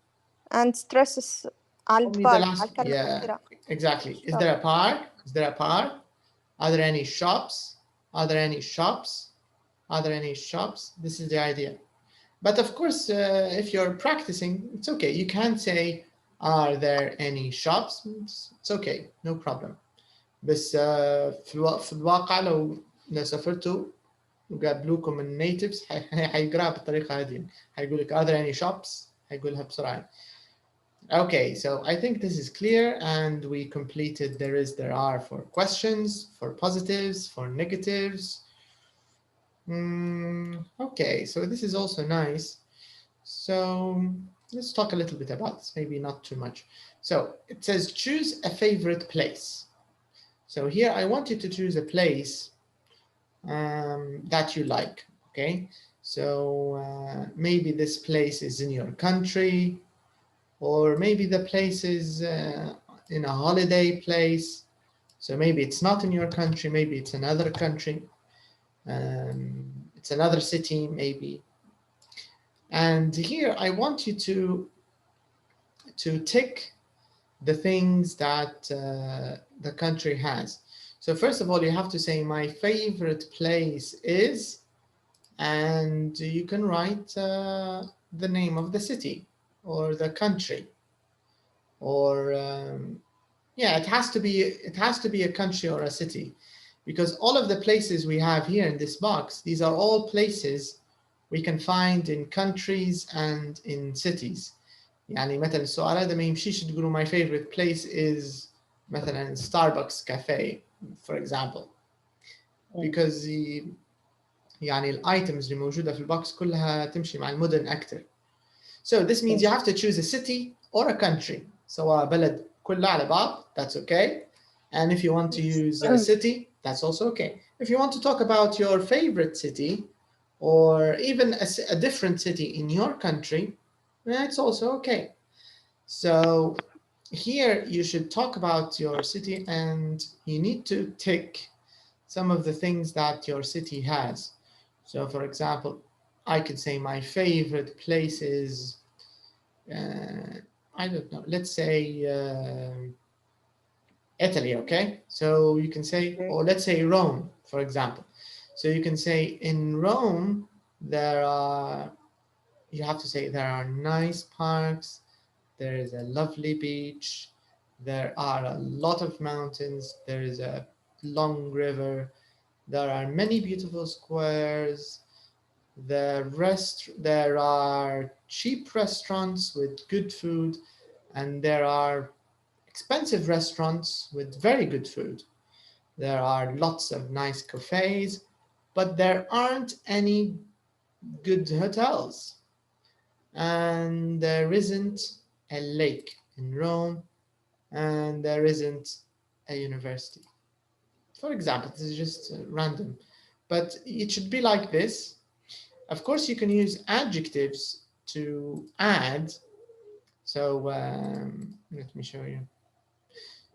stress is على Only the البارك، على last, الكلمة yeah, الأخيرة. exactly. Is there a park? Is there a park? Are there any shops? Are there any shops? Are there any shops? This is the idea. But of course, if you're practicing, it's okay. You can say, are there any shops? It's okay, no problem. بس في الواقع لو سافرتوا وقابلوكم النيتيفز هيقراها بالطريقة هذه. هيقول لك are there any shops؟ هيقولها بسرعة. Okay, so I think this is clear, and we completed there is, there are for questions, for positives, for negatives. Okay, so this is also nice. So let's talk a little bit about this, maybe not too much. So it says choose a favorite place. So here I want you to choose a place that you like, okay? So maybe this place is in your country, or maybe the place is in a holiday place. So maybe it's not in your country, maybe it's another country. It's another city, maybe. And here I want you to tick the things that the country has. So first of all, you have to say my favorite place is, and you can write the name of the city or the country, or yeah, it has to be a country or a city, because all of the places we have here in this box, these are all places we can find in countries and in cities. يعني مثلا السؤال هذا ما يمشيش تقولوا my favorite place is مثلا Starbucks cafe, for example, because يعني الايتمز اللي موجودة في البوكس كلها تمشي مع المدن أكتر. So this means you have to choose a city or a country. سواء بلد كلها على بعض, that's okay. And if you want to use a city, that's also okay. If you want to talk about your favorite city, or even a different city in your country, that's also okay. So here you should talk about your city, and you need to tick some of the things that your city has. So for example, I could say my favorite place is, I don't know, let's say Italy, okay? So you can say, or let's say Rome, for example. So you can say in Rome, you have to say there are nice parks, there is a lovely beach, there are a lot of mountains, there is a long river, there are many beautiful squares, there are cheap restaurants with good food, and there are expensive restaurants with very good food. There are lots of nice cafes, but there aren't any good hotels. And there isn't a lake in Rome, and there isn't a university. For example, this is just random, but it should be like this. Of course, you can use adjectives to add. So let me show you.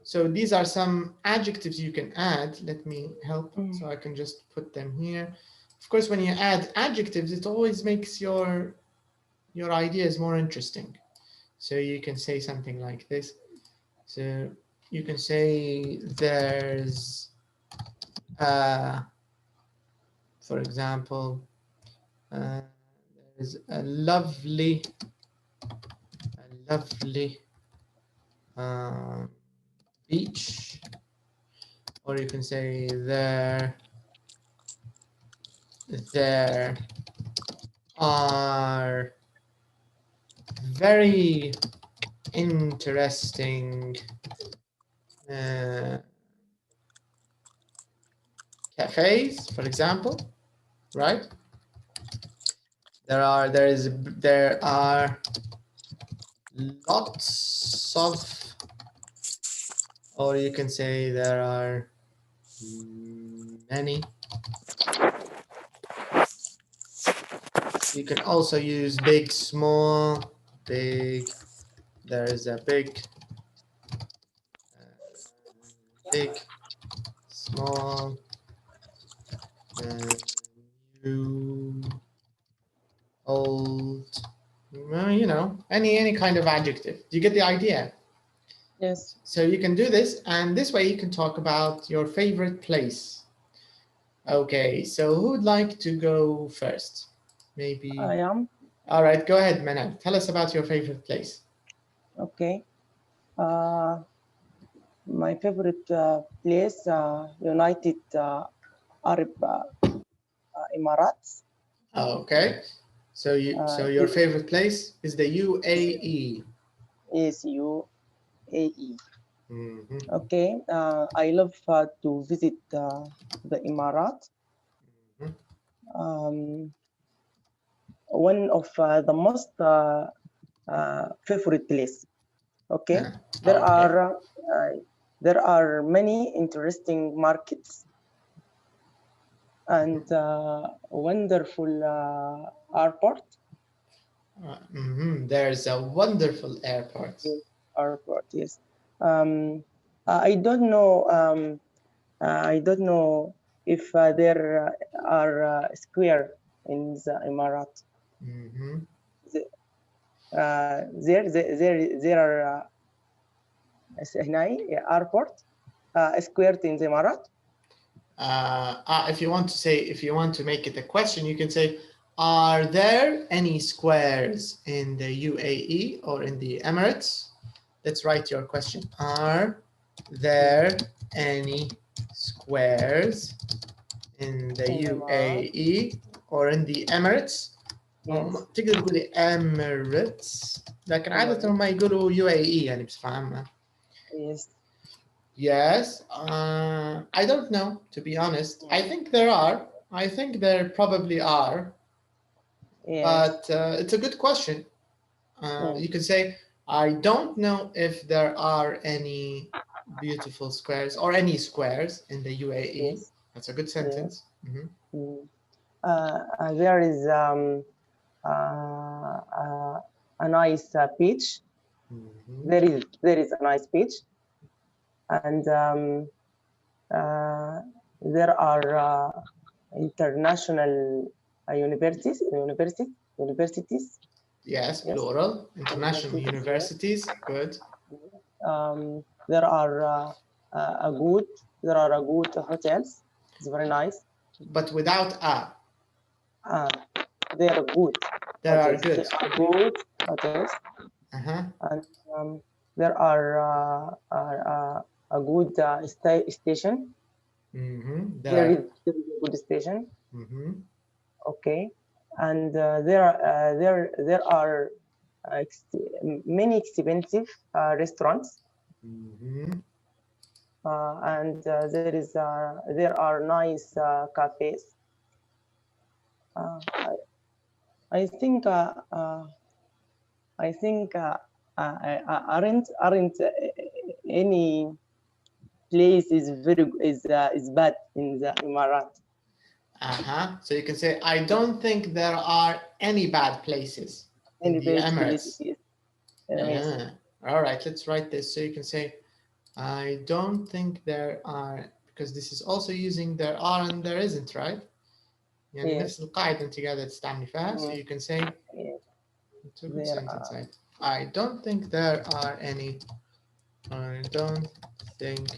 So these are some adjectives you can add. Let me help, so I can just put them here. Of course, when you add adjectives, it always makes your ideas more interesting. So you can say something like this. So you can say there's, for example, there's a lovely beach, or you can say there are very interesting cafes, for example, right? There are lots of, or you can say there are many. You can also use big, small, big. There is a big, small, new, old. You know, any kind of adjective. Do you get the idea? Yes. So you can do this, and this way you can talk about your favorite place. Okay, so who would like to go first? Maybe. I am. All right, go ahead, Manal. Tell us about your favorite place. Okay. My favorite place, United Arab Emirates. Okay, so your favorite place is the UAE. Yes, UAE. Mm-hmm. Okay. I love to visit the Emirates. One of the most favorite place. Okay. There are many interesting markets and wonderful airport. There's a wonderful airport. Airport, yes. I don't know. I don't know if there are square in the Emirates. There are airport square in the Emirates. If you want to make it a question, you can say, are there any squares in the UAE or in the Emirates? Let's write your question. Are there any squares in the UAE or in the Emirates؟ تقدر تقولي Emirates، لكن عادة ما يقولوا UAE يعني بصفة عامة. Yes. Yes. I don't know, to be honest. I think there are. I think there probably are. Yes. But it's a good question. You can say, I don't know if there are any beautiful squares or any squares in the UAE. Yes. That's a good sentence. Yes. There is a nice beach. There is a nice beach, and there are international universities. Yes, plural. International universities. Good. There are good hotels. It's very nice. But without a. They are good. There are good. They are good hotels. And there are a good station. There is a good station. Okay, and there are many expensive restaurants. And there are nice cafes. I think aren't any place is bad in the Emirates. So you can say, I don't think there are any bad places in the Emirates. Yes. All right, let's write this. So you can say, I don't think there are, because this is also using there are and there isn't, right? يعني نفس القاعدة أنت قاعدة تستعملي فيها. So you can say, it's a good sentence. I don't think there are any. I don't think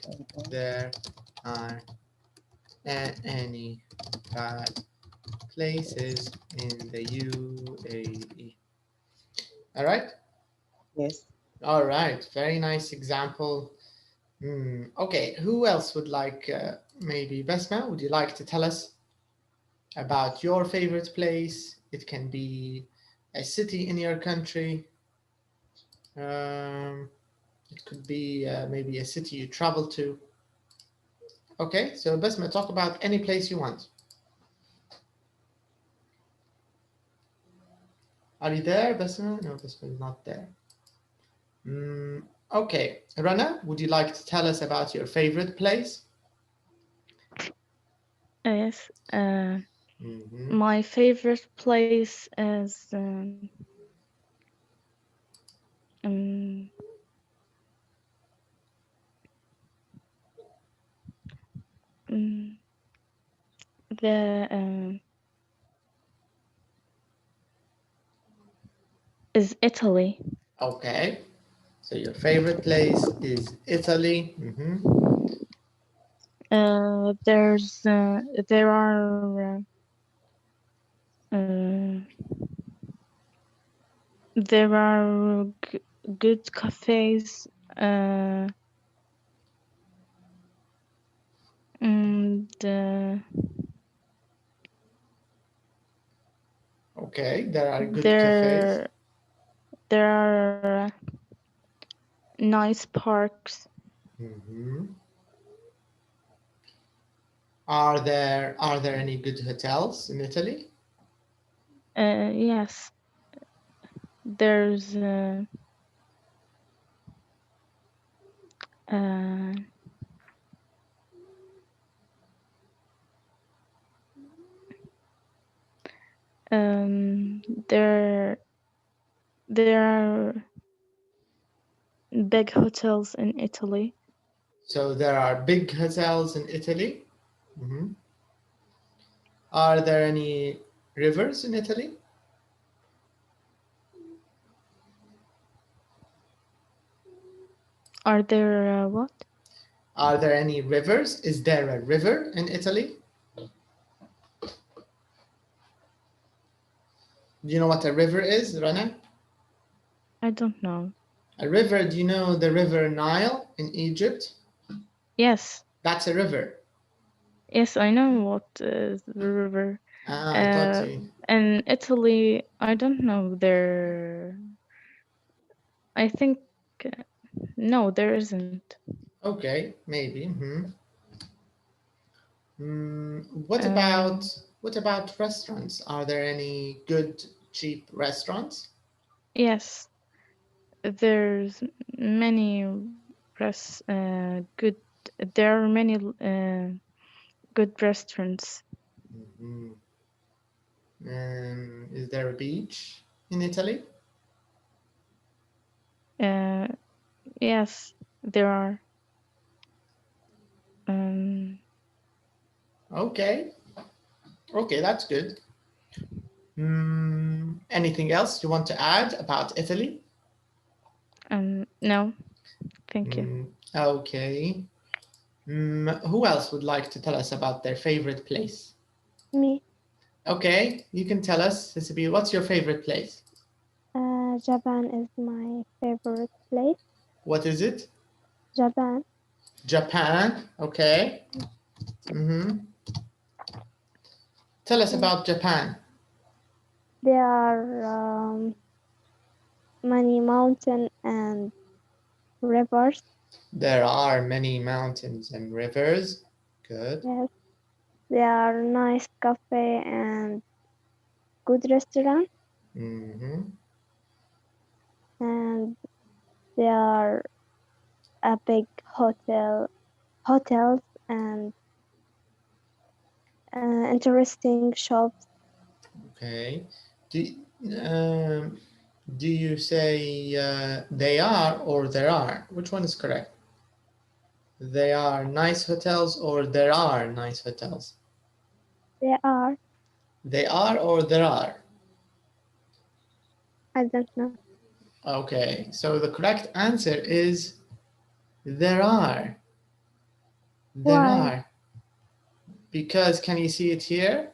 there are any bad places in the UAE. All right? Yes. All right. Very nice example. Okay. Who else would like, maybe Besma, would you like to tell us about your favorite place? It can be a city in your country. It could be maybe a city you travel to. Okay, so Besma, talk about any place you want. Are you there, Besma? No, Besma is not there. Okay, Rana, would you like to tell us about your favorite place? Yes. My favorite place is is Italy. Okay, So your favorite place is Italy. There are good cafes. And okay, there are good cafes. There are nice parks. Are there any good hotels in Italy? Yes. There's there are big hotels in Italy. So there are big hotels in Italy. Are there any rivers in Italy? Are there what? Are there any rivers? Is there a river in Italy? Do you know what a river is, Rana? I don't know. A river, do you know the river Nile in Egypt? Yes. That's a river. Yes, I know what is the river. I thought you... In Italy, I don't know there. I think no, there isn't. Okay, maybe. What about restaurants? Are there any good, cheap restaurants? Yes, there's many good. There are many good restaurants. Is there a beach in Italy? Yes, there are. Okay, that's good. Anything else you want to add about Italy? No, thank you. Okay. Who else would like to tell us about their favorite place? Me. Okay, you can tell us, Sisabi, what's your favorite place? Japan is my favorite place. What is it? Japan. Japan, okay. Tell us about Japan. There are many mountains and rivers. There are many mountains and rivers. Good. Yes. There are nice cafe and good restaurant. And there are a big hotels and interesting shops. Okay. Do you say they are or there are? Which one is correct? They are nice hotels or there are nice hotels? There are. They are or there are? I don't know. Okay, so the correct answer is there are. There Why? are. Because can you see it here?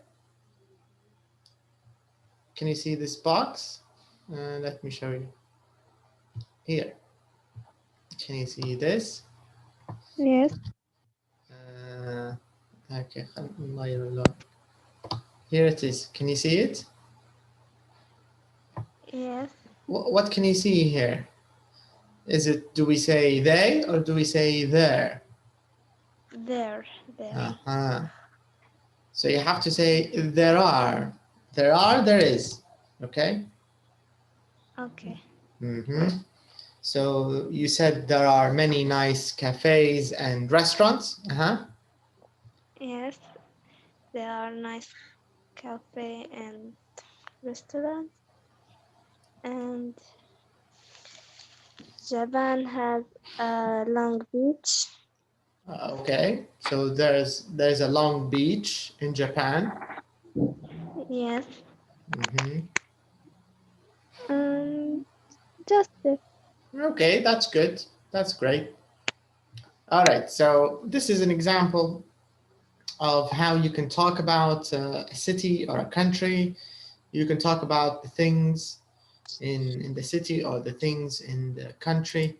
Can you see this box? Let me show you. Here. Can you see this? Yes. Okay. Here it is. Can you see it? Yes. What can you see here? Is it, do we say they or do we say there? There. So you have to say there are. There are, there is. Okay? Okay. So you said there are many nice cafes and restaurants. Yes. There are nice cafe and restaurants. And Japan has a long beach. Okay, so there's a long beach in Japan. Yes. Just it. Okay, that's good. That's great. All right, so this is an example of how you can talk about a city or a country. You can talk about the things in the city or the things in the country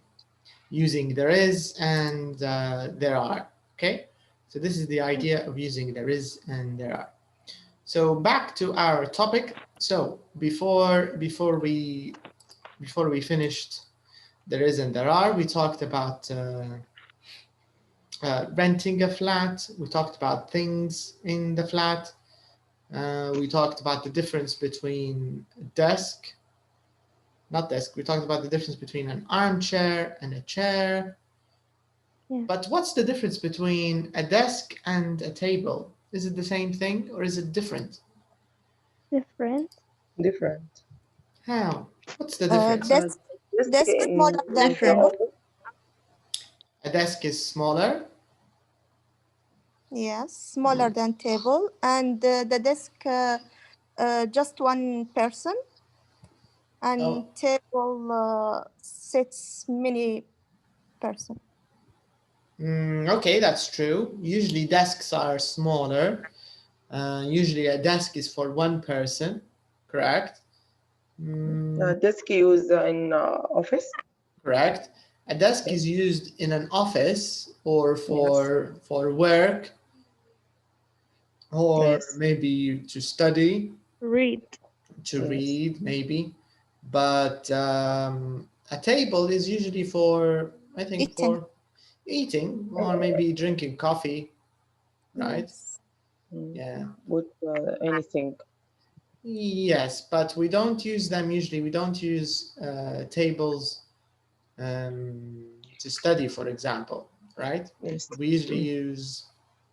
using there is and there are, okay? So this is the idea of using there is and there are. So back to our topic. So before we finished there is and there are, we talked about renting a flat. We talked about things in the flat. We talked about the difference between desk, not desk. We talked about the difference between an armchair and a chair. Yeah. But what's the difference between a desk and a table? Is it the same thing or is it different? Different. Different. How? What's the difference? Desk smaller than table. A desk is smaller. Yes, smaller than table, and the desk just one person, and table sits many person. Okay, that's true. Usually desks are smaller. Usually a desk is for one person, correct? Desk used in office. Correct. A desk is used in an office or for work, or maybe to study. Read. To read, maybe. But a table is usually for, I think, for eating or maybe drinking coffee, right? Yeah. With anything. Yes, but we don't use them usually. We don't use tables to study, for example, right? Yes. We usually use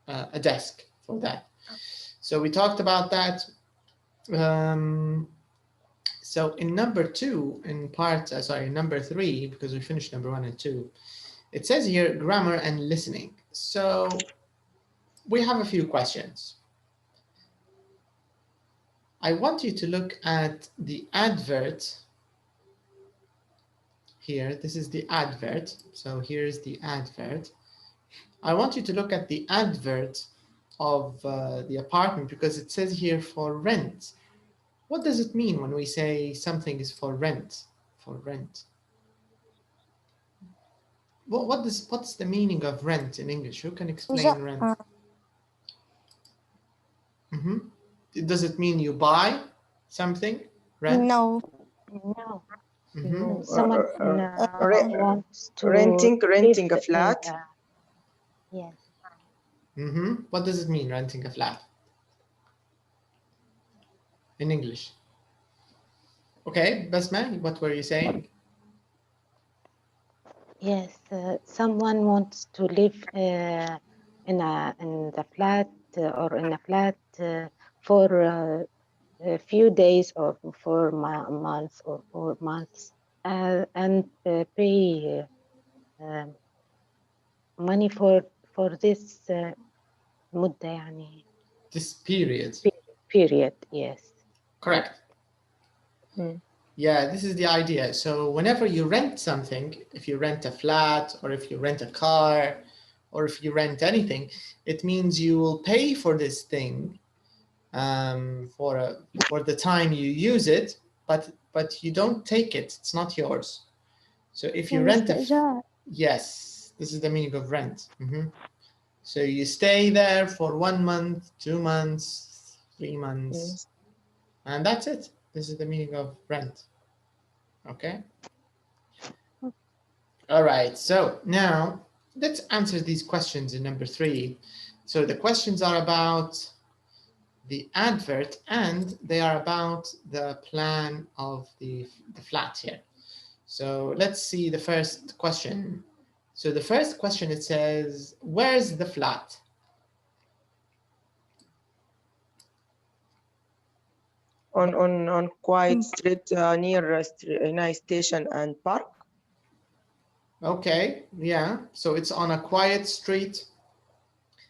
a desk for that. So we talked about that. So in number 2, in part, number 3, because we finished number 1 and 2, it says here grammar and listening. So we have a few questions. I want you to look at the advert here. This is the advert. So here's the advert. I want you to look at the advert of the apartment because it says here for rent. What does it mean when we say something is for rent? For rent. Well, what's the meaning of rent in English? Who can explain rent? Does it mean you buy something? Rent? No. Someone wants to renting a flat. Yes. What does it mean, renting a flat? In English. Okay, Basma, what were you saying? Yes, someone wants to live in the flat or in a flat for a few days or for months or 4 months and pay money for this مدة يعني. This period. Period, yes. Correct. Yeah, this is the idea. So whenever you rent something, if you rent a flat or if you rent a car or if you rent anything, it means you will pay for this thing for the time you use it, but you don't take it. It's not yours. So if you rent yes, this is the meaning of rent. So you stay there for 1 month, 2 months, 3 months, and that's it. This is the meaning of rent. Okay. All right. So now let's answer these questions in number 3. So the questions are about the advert and they are about the plan of the flat here. So let's see the first question. So the first question, it says, where's the flat? On quiet street near a nice station and park. Okay, yeah. So it's on a quiet street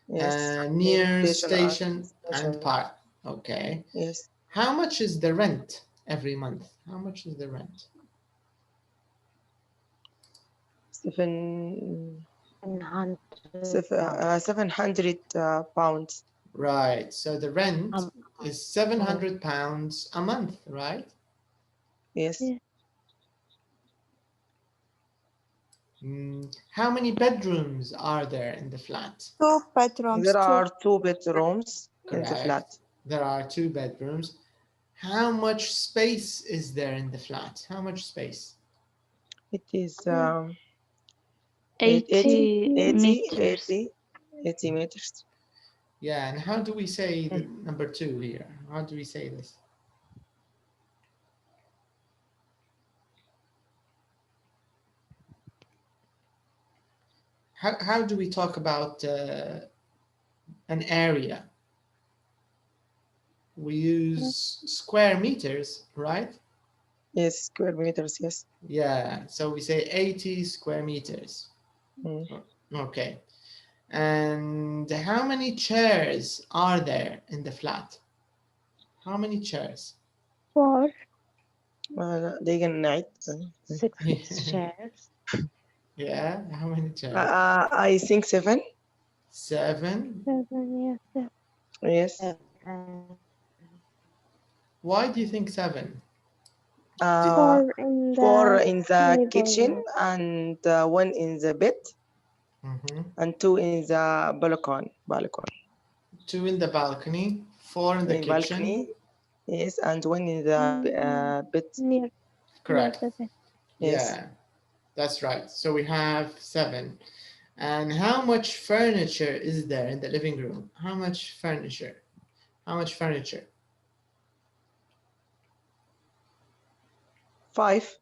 near station and park. Okay. Yes. How much is the rent every month? How much is the rent? 700 pounds. Right. So the rent is 700 pounds a month, right? Yes. How many bedrooms are there in the flat? 2 bedrooms. There are 2 bedrooms in the Correct. flat. There are 2 bedrooms. How much space is there in the flat? How much space? It is 80 meters. 80 meters. Yeah, and how do we say the number 2 here? How do we say this? How do we talk about an area? We use square meters, right? Yes, square meters, yes. Yeah, so we say 80 square meters. Okay. And how many chairs are there in the flat? How many chairs? 4. دقيقة نعيد. 6 chairs. Yeah, how many chairs? I think 7. 7? 7, yes. Yes. Why do you think 7? 4 in the kitchen and 1 in the bed and 2 in the balcony. 2 in the balcony, 4 in the kitchen. Balcony, yes, and 1 in the bed. Correct. Near the bed. Yes. Yeah, that's right. So we have 7. And how much furniture is there in the living room? How much furniture? How much furniture? 5.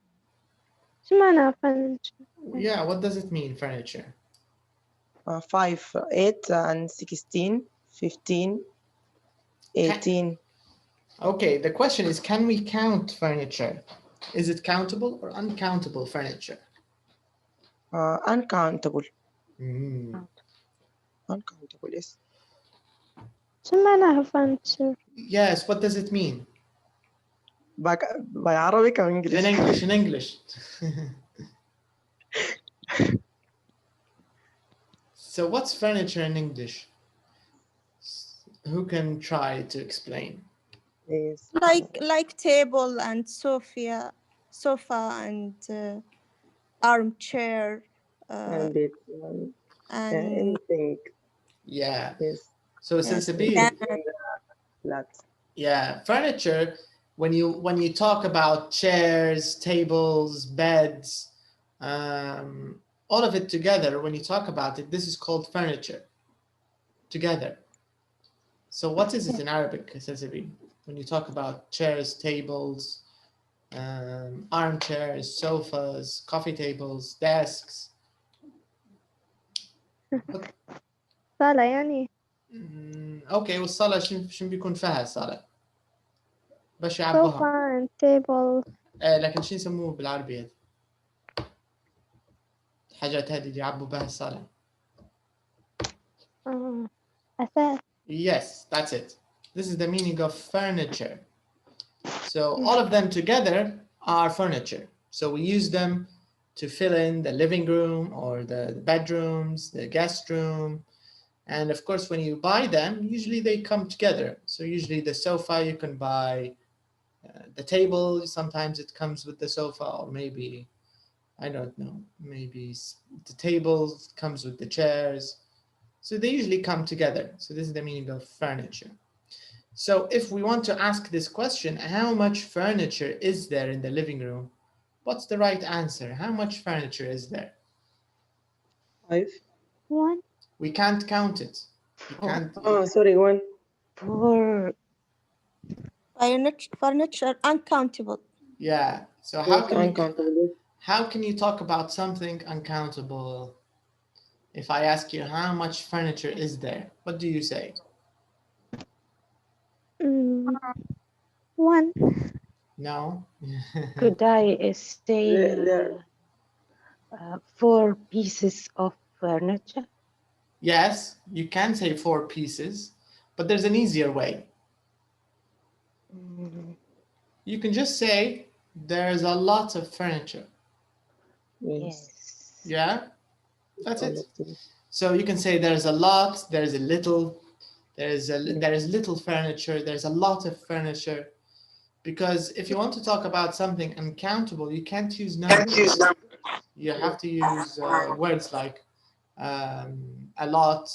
شو معنى furniture? Yeah, what does it mean, furniture? 5, 8, and 16, 15, 18. Okay, the question is, can we count furniture? Is it countable or uncountable furniture? Uncountable. Uncountable, yes. شو معناها furniture? Yes, what does it mean? By Arabic or English? In English, in English. So what's furniture in English? Who can try to explain? Yes. Like table and sofa and armchair and anything. Yeah. Yes. So Silsabil, yeah, furniture. When you talk about chairs, tables, beds, all of it together, when you talk about it, this is called furniture. Together. So what is it in Arabic, Silsabil? When you talk about chairs, tables, armchairs, sofas, coffee tables, desks. صالة يعني. اوكي والصالة شنو بيكون فيها الصالة؟ باش يعبوها. sofa and table. لكن شنو يسموه بالعربي هذا؟ الحاجات هذه اللي يعبوا بها الصالة. أثاث. Yes, that's it. This is the meaning of furniture. So all of them together are furniture. So we use them to fill in the living room or the bedrooms, the guest room. And of course, when you buy them, usually they come together. So usually the sofa, you can buy the table. Sometimes it comes with the sofa, or maybe, I don't know, maybe the table comes with the chairs. So they usually come together. So this is the meaning of furniture. So if we want to ask this question, how much furniture is there in the living room? What's the right answer? How much furniture is there? 5. 1. We can't count it. We can't. Oh, sorry, 1. 4. Furniture uncountable. Yeah. So how can you talk about something uncountable? If I ask you how much furniture is there, what do you say? 1. No. Could I say 4 pieces of furniture? Yes, you can say 4 pieces, but there's an easier way. You can just say there's a lot of furniture. Yes. Yeah, that's it. So you can say there's a lot, there's a little, there is little furniture, there's a lot of furniture. Because if you want to talk about something uncountable, you can't use numbers. You have to use words like a lot,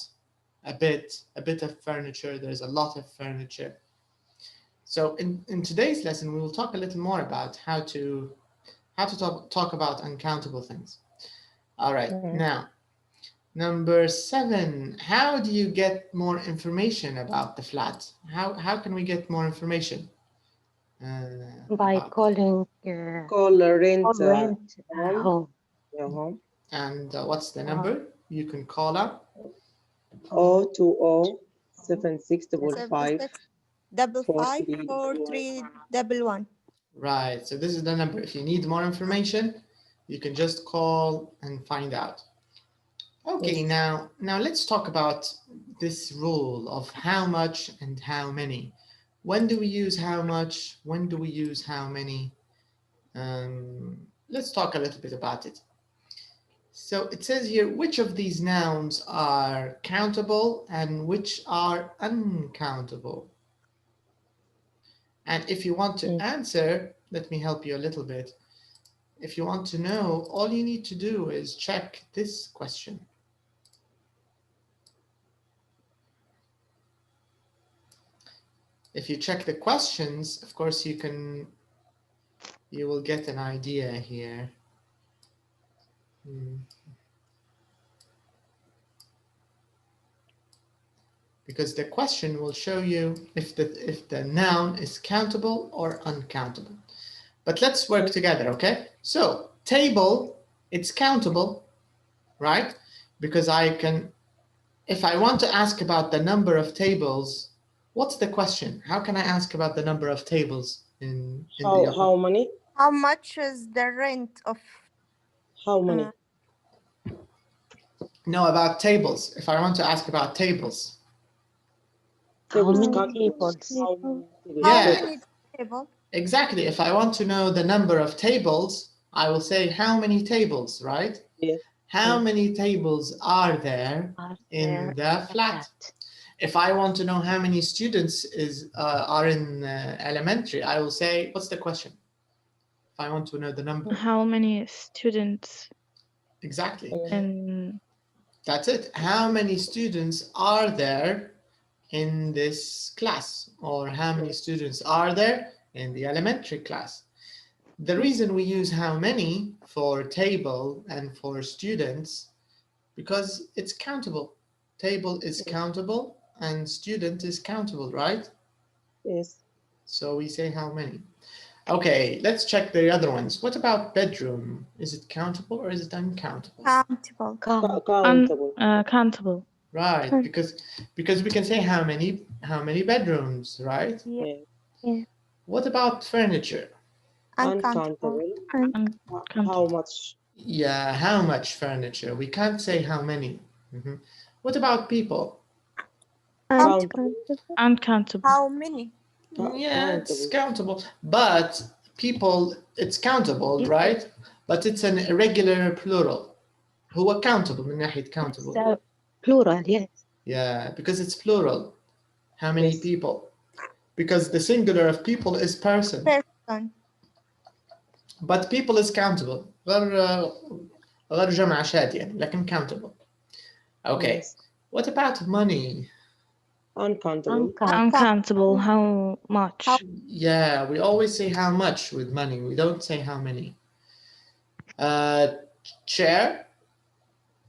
a bit of furniture, there's a lot of furniture. So in today's lesson, we will talk a little more about how to talk about uncountable things. All right, now, number 7, how do you get more information about the flat? How can we get more information? By calling Call rent home. home. And what's the number you can call up? 020 7655 4311. Right, so this is the number. If you need more information, you can just call and find out. Okay, now let's talk about this rule of how much and how many. When do we use how much? When do we use how many? Let's talk a little bit about it. So it says here, which of these nouns are countable and which are uncountable? And if you want to answer, let me help you a little bit. If you want to know, all you need to do is check this question. If you check the questions, of course, you will get an idea here. Because the question will show you if the noun is countable or uncountable. But let's work together, okay? So table, it's countable, right? Because if I want to ask about the number of tables, what's the question? How can I ask about the number of tables in how many? How much is the rent of? How many? No, about tables. If I want to ask about tables. How many tables? Yeah, exactly. If I want to know the number of tables, I will say how many tables, right? Yes. How many tables are there in the flat? If I want to know how many students are in elementary, I will say, what's the question? If I want to know the number. How many students? Exactly. And that's it. How many students are there in this class? Or how many students are there in the elementary class? The reason we use how many for table and for students, because it's countable. Table is countable and student is countable, right? Yes. So we say how many. Okay, let's check the other ones. What about bedroom? Is it countable or is it uncountable? Countable. Countable. Right, because we can say how many bedrooms, right? Yeah. What about furniture? Uncountable. How much? Yeah, how much furniture? We can't say how many. What about people? Uncountable. How many? Yeah, it's countable. But people, it's countable, right? But it's an irregular plural. هو countable من ناحية countable. So, plural, yes. Yeah, because it's plural. How many people? Because the singular of people is person. But people is countable. غير جمع شاد يعني, لكن countable. Okay. What about money? Uncountable. Uncountable. How much? Yeah, we always say how much with money. We don't say how many. Chair?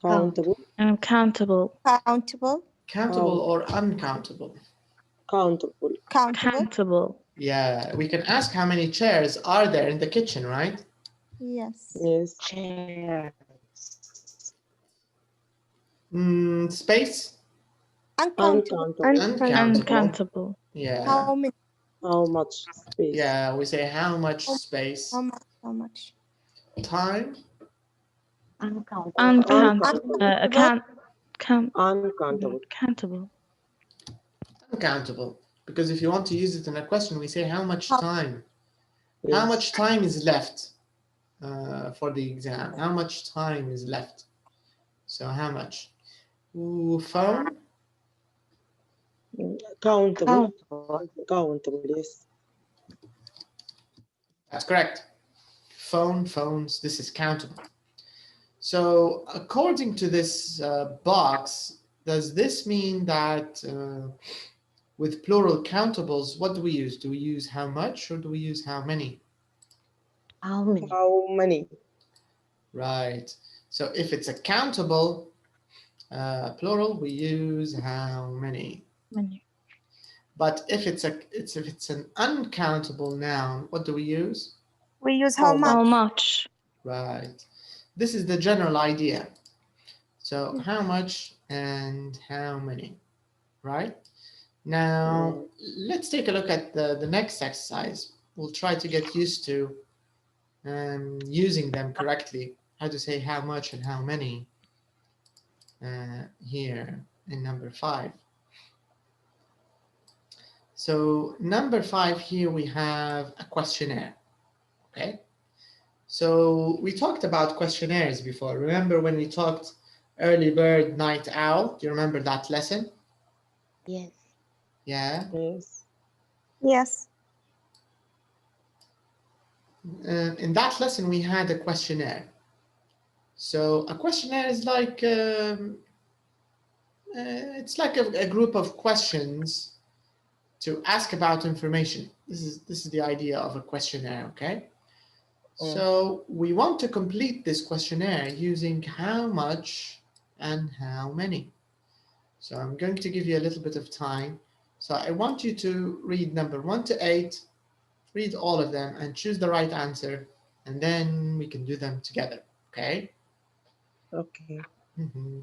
Countable. Uncountable. Countable. Countable or uncountable? Countable. Countable. Yeah, we can ask how many chairs are there in the kitchen, right? Yes. Yes. Chairs. Space? Uncountable. Uncountable. Yeah. How many? How much space? Yeah, we say how much space. How much? Time? Uncountable. Uncountable. Uncountable. Because if you want to use it in a question, we say how much time. Yes. How much time is left? for the exam? How much time is left? So how much? Ooh, phone? Countable. Countable, yes. That's correct. Phones, this is countable. So according to this box, does this mean that with plural countables, what do we use? Do we use how much or do we use how many? How many? How many? Right. So if it's a countable plural, we use how many. Many. But if it's an uncountable noun, what do we use? We use how much. How much? Right. This is the general idea. So how much and how many, right? Now, let's take a look at the next exercise. We'll try to get used to using them correctly. How to say how much and how many here in number 5. So number 5 here we have a questionnaire, okay? So we talked about questionnaires before. Remember when we talked early bird, night owl? Do you remember that lesson? Yes. Yeah? Yes. Yes. In that lesson, we had a questionnaire. So a questionnaire is like, it's like a group of questions to ask about information. This is the idea of a questionnaire, okay? So we want to complete this questionnaire using how much and how many. So I'm going to give you a little bit of time. So I want you to read number 1 to 8, read all of them and choose the right answer, and then we can do them together, okay? Okay. Mm-hmm.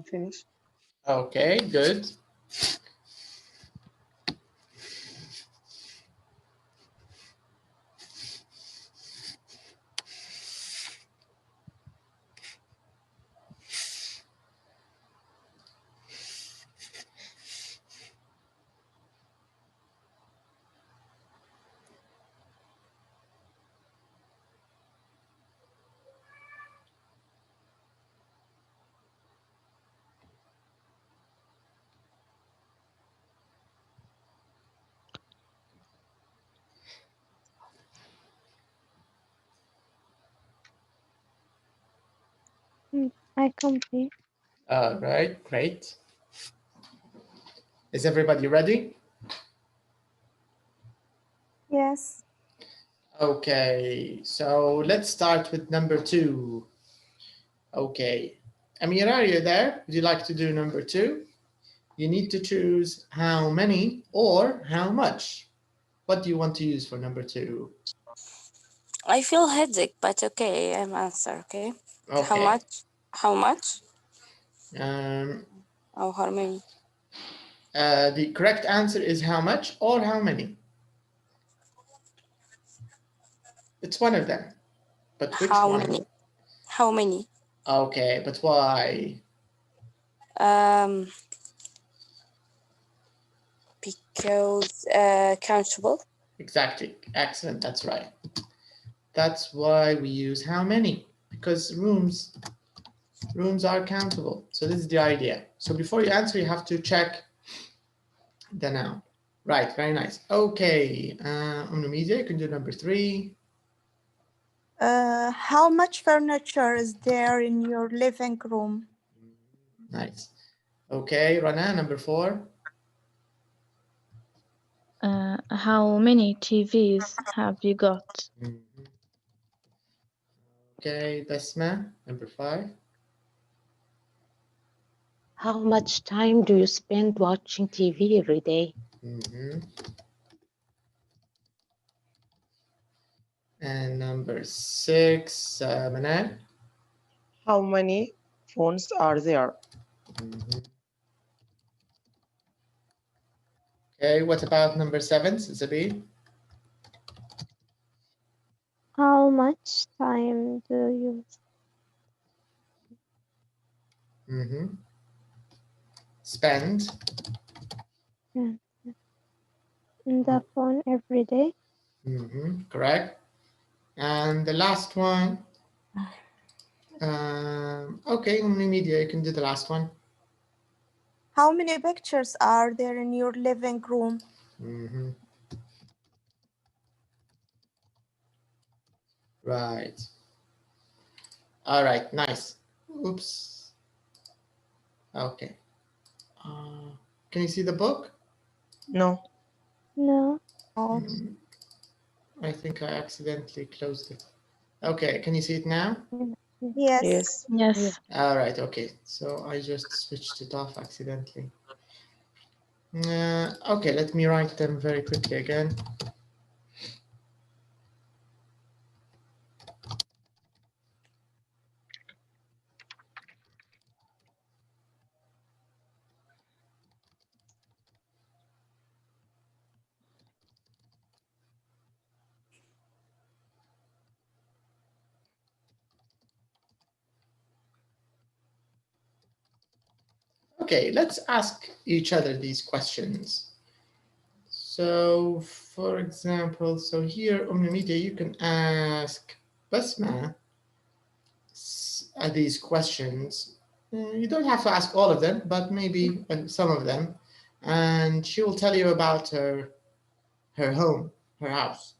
Finish. Okay, good. I complete. All right, great. Is everybody ready? Yes. Okay, so let's start with number 2. Okay, Amira, are you there? Would you like to do number 2? You need to choose how many or how much. What do you want to use for number 2? I feel headache, but okay, I'm answer, okay? Okay. How much? How much? Or how many? The correct answer is how much or how many. It's one of them, but which how one? Many? How many? Okay, but why? Because countable. Exactly, excellent, that's right. That's why we use how many, because rooms are countable. So this is the idea. So before you answer, you have to check the noun. Right, very nice. Okay, Media, you can do number 3. How much furniture is there in your living room? Nice. Okay, Rana, number 4. How many TVs have you got? Okay, Basma, number 5. How much time do you spend watching TV every day? And number 6, Manal. How many phones are there? Okay, what about number 7, Zabi? How much time do you spend spend in the phone every day? Correct. And the last one, okay, media, you can do the last one. How many pictures are there in your living room? Right. All right, nice. Oops. Okay. Can you see the book? No. No. I think I accidentally closed it. Okay, can you see it now? Yes. Yes. All right, okay. So I just switched it off accidentally. Okay, let me write them very quickly again. Okay, let's ask each other these questions. So, for example, so here on the media, you can ask Basma these questions. You don't have to ask all of them, but maybe some of them. And she will tell you about her home, her house.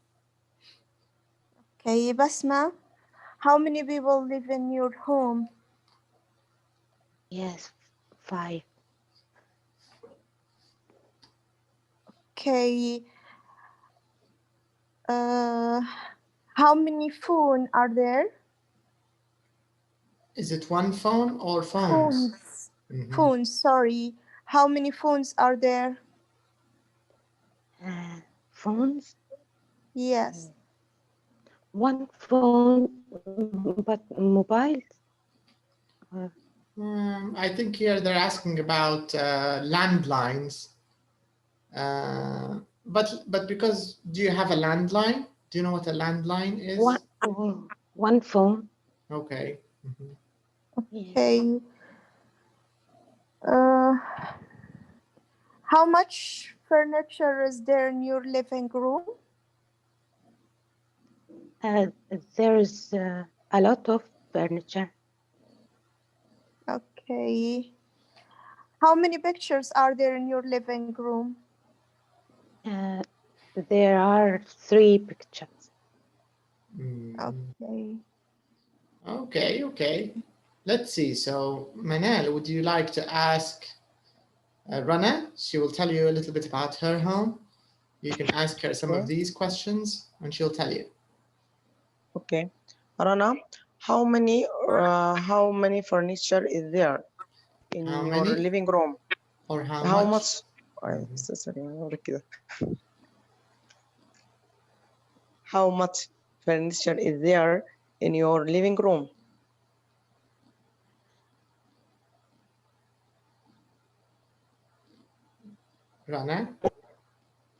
Okay, Basma, how many people live in your home? Yes, 5. Okay. How many phones are there? Is it one phone or phones? Phones, sorry. How many phones are there? Phones? Yes. One phone, but mobiles? I think here they're asking about landlines. But because, do you have a landline? Do you know what a landline is? One phone. Okay. Okay. How much furniture is there in your living room? There is a lot of furniture. Okay. How many pictures are there in your living room? There are 3 pictures. Okay. Okay. Let's see. So, Manal, would you like to ask Rana? She will tell you a little bit about her home. You can ask her some of these questions and she'll tell you. Okay. Rana, how many furniture is there in your living room? Or how much? How much furniture is there in your living room? Rana?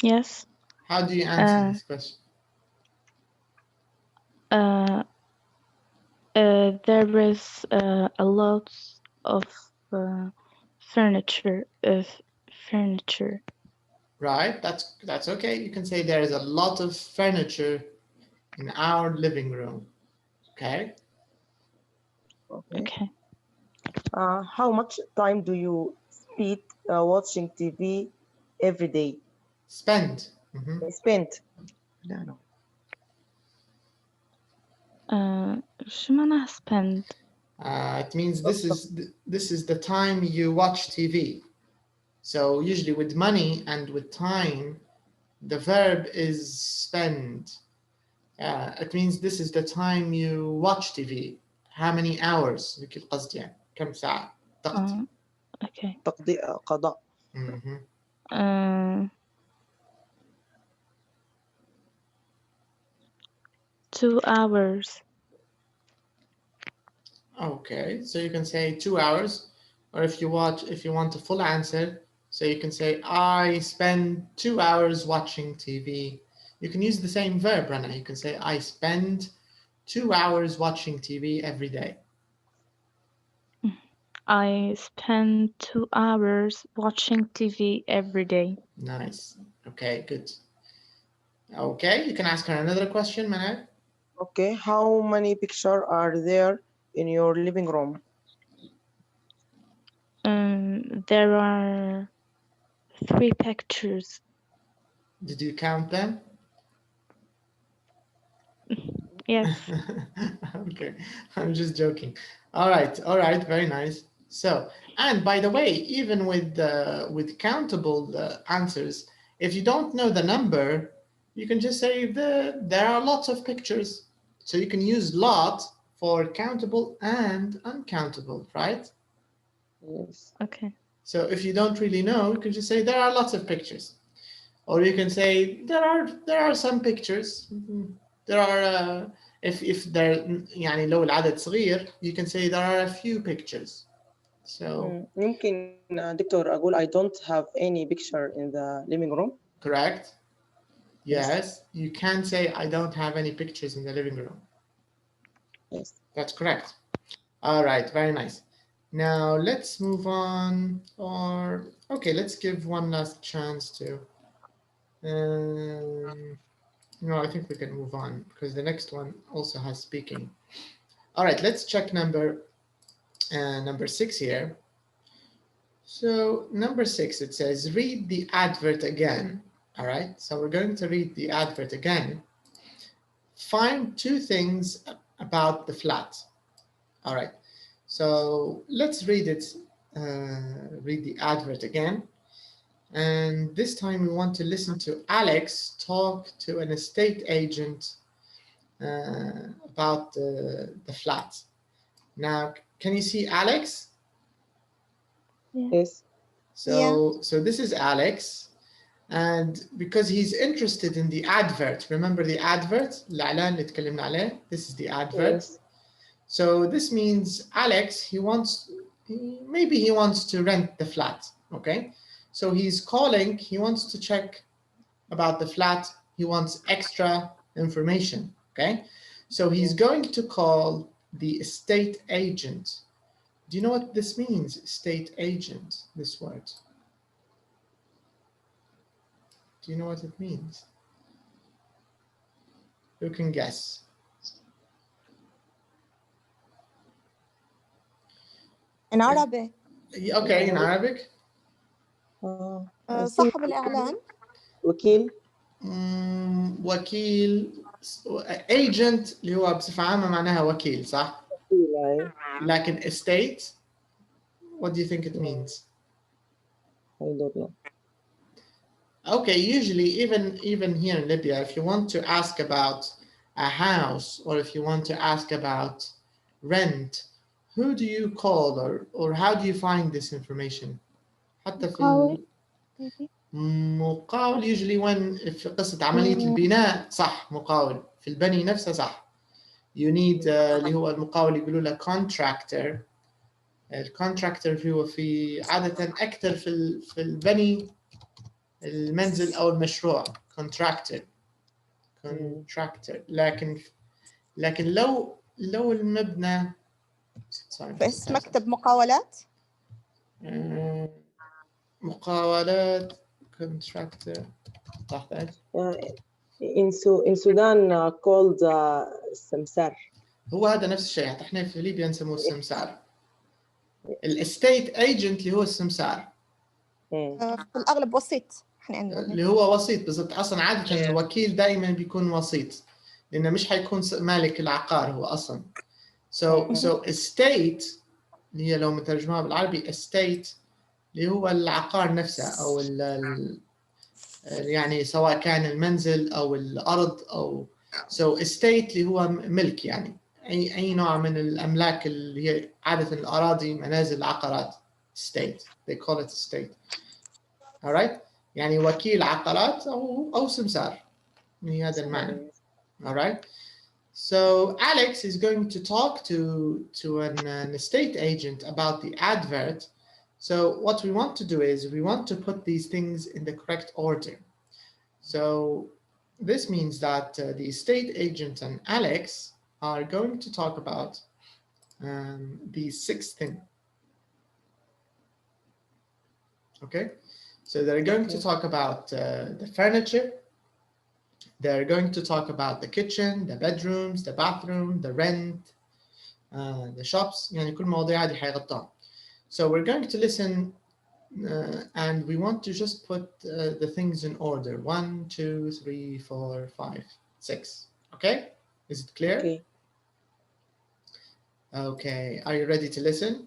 Yes. How do you answer this question? There is a lot of furniture. Right, that's okay. You can say there is a lot of furniture in our living room. Okay. Okay. How much time do you spend watching TV every day? Spend. Spend. شو معناها spend? It means this is the time you watch TV. So usually with money and with time, the verb is spend. It means this is the time you watch TV. How many hours? القصد يعني كم ساعة تقضي. Okay. تقضي قضاء. 2 hours. Okay, so you can say 2 hours, or if you want a full answer, So you can say, I spend 2 hours watching TV. You can use the same verb, Rana. You can say, I spend 2 hours watching TV every day. I spend 2 hours watching TV every day. Nice. Okay, good. Okay, you can ask her another question, Manal. Okay, how many pictures are there in your living room? There are 3 pictures. Did you count them? Yes. Okay, I'm just joking. All right, very nice. So, and by the way, even with countable answers, if you don't know the number, you can just say there are lots of pictures. So you can use lot for countable and uncountable, right? Yes. Okay. So if you don't really know, you can just say there are lots of pictures, or you can say there are some pictures. There are if there يعني لو العدد صغير, you can say there are a few pictures. So يمكن دكتور أقول I don't have any picture in the living room. Correct. Yes, you can say I don't have any pictures in the living room. Yes. That's correct. All right, very nice. Now let's move on, or okay, let's give one last chance to. No, I think we can move on because the next one also has speaking. All right, let's check number 6 here. So number 6, it says, read the advert again. All right, so we're going to read the advert again. Find 2 things about the flat. All right, so let's read it, read the advert again. And this time we want to listen to Alex talk to an estate agent about the flat. Now, can you see Alex? Yes. So this is Alex, and because he's interested in the advert, remember the advert? الإعلان اللي تكلمنا عليه. This is the advert. Yes. So this means Alex, maybe he wants to rent the flat, okay? So he's calling, he wants to check about the flat, he wants extra information, okay? So he's going to call the estate agent. Do you know what this means, estate agent, this word? Do you know what it means? Who can guess? In Arabic. Okay, in Arabic. صاحب الإعلان. وكيل. وكيل. agent اللي هو بصفة عامة معناها وكيل صح؟ لكن estate, what do you think it means? I don't know. Okay, usually even here in Libya, if you want to ask about a house or if you want to ask about rent, who do you call or how do you find this information? حتى في مقاول usually when في قصة عملية البناء صح مقاول في البني نفسه صح. You need اللي هو المقاول يقولوا له contractor. الكونتراكتور هو في عادة أكثر في البني المنزل أو المشروع contractor. لكن لو المبنى بس مكتب مقاولات. مقاولات contractor تحت in Sudan called السمسار. هو هذا نفس الشيء، حتى احنا في ليبيا نسموه السمسار. الاستيت ايجنت اللي هو السمسار. في الأغلب وسيط احنا عندنا. اللي هو وسيط بالضبط، اصلا عادة الوكيل دائما بيكون وسيط لانه مش حيكون مالك العقار هو اصلا. So estate اللي هي لو مترجمها بالعربي estate اللي هو العقار نفسه او يعني سواء كان المنزل او الارض او so estate اللي هو ملك، يعني اي نوع من الاملاك اللي هي عادة الاراضي منازل العقارات estate they call it estate. alright، يعني وكيل عقارات او سمسار من هذا المعنى. alright، so Alex is going to talk to an estate agent about the advert. So what we want to do is we want to put these things in the correct order. So this means that the estate agent and Alex are going to talk about the sixth thing. Okay, so they're going to talk about the furniture. They're going to talk about the kitchen, the bedrooms, the bathroom, the rent, the shops. يعني كل مواضيع هذه حيغطاها. So we're going to listen and we want to just put the things in order. 1, 2, 3, 4, 5, 6. Okay, is it clear? Okay. Okay, are you ready to listen?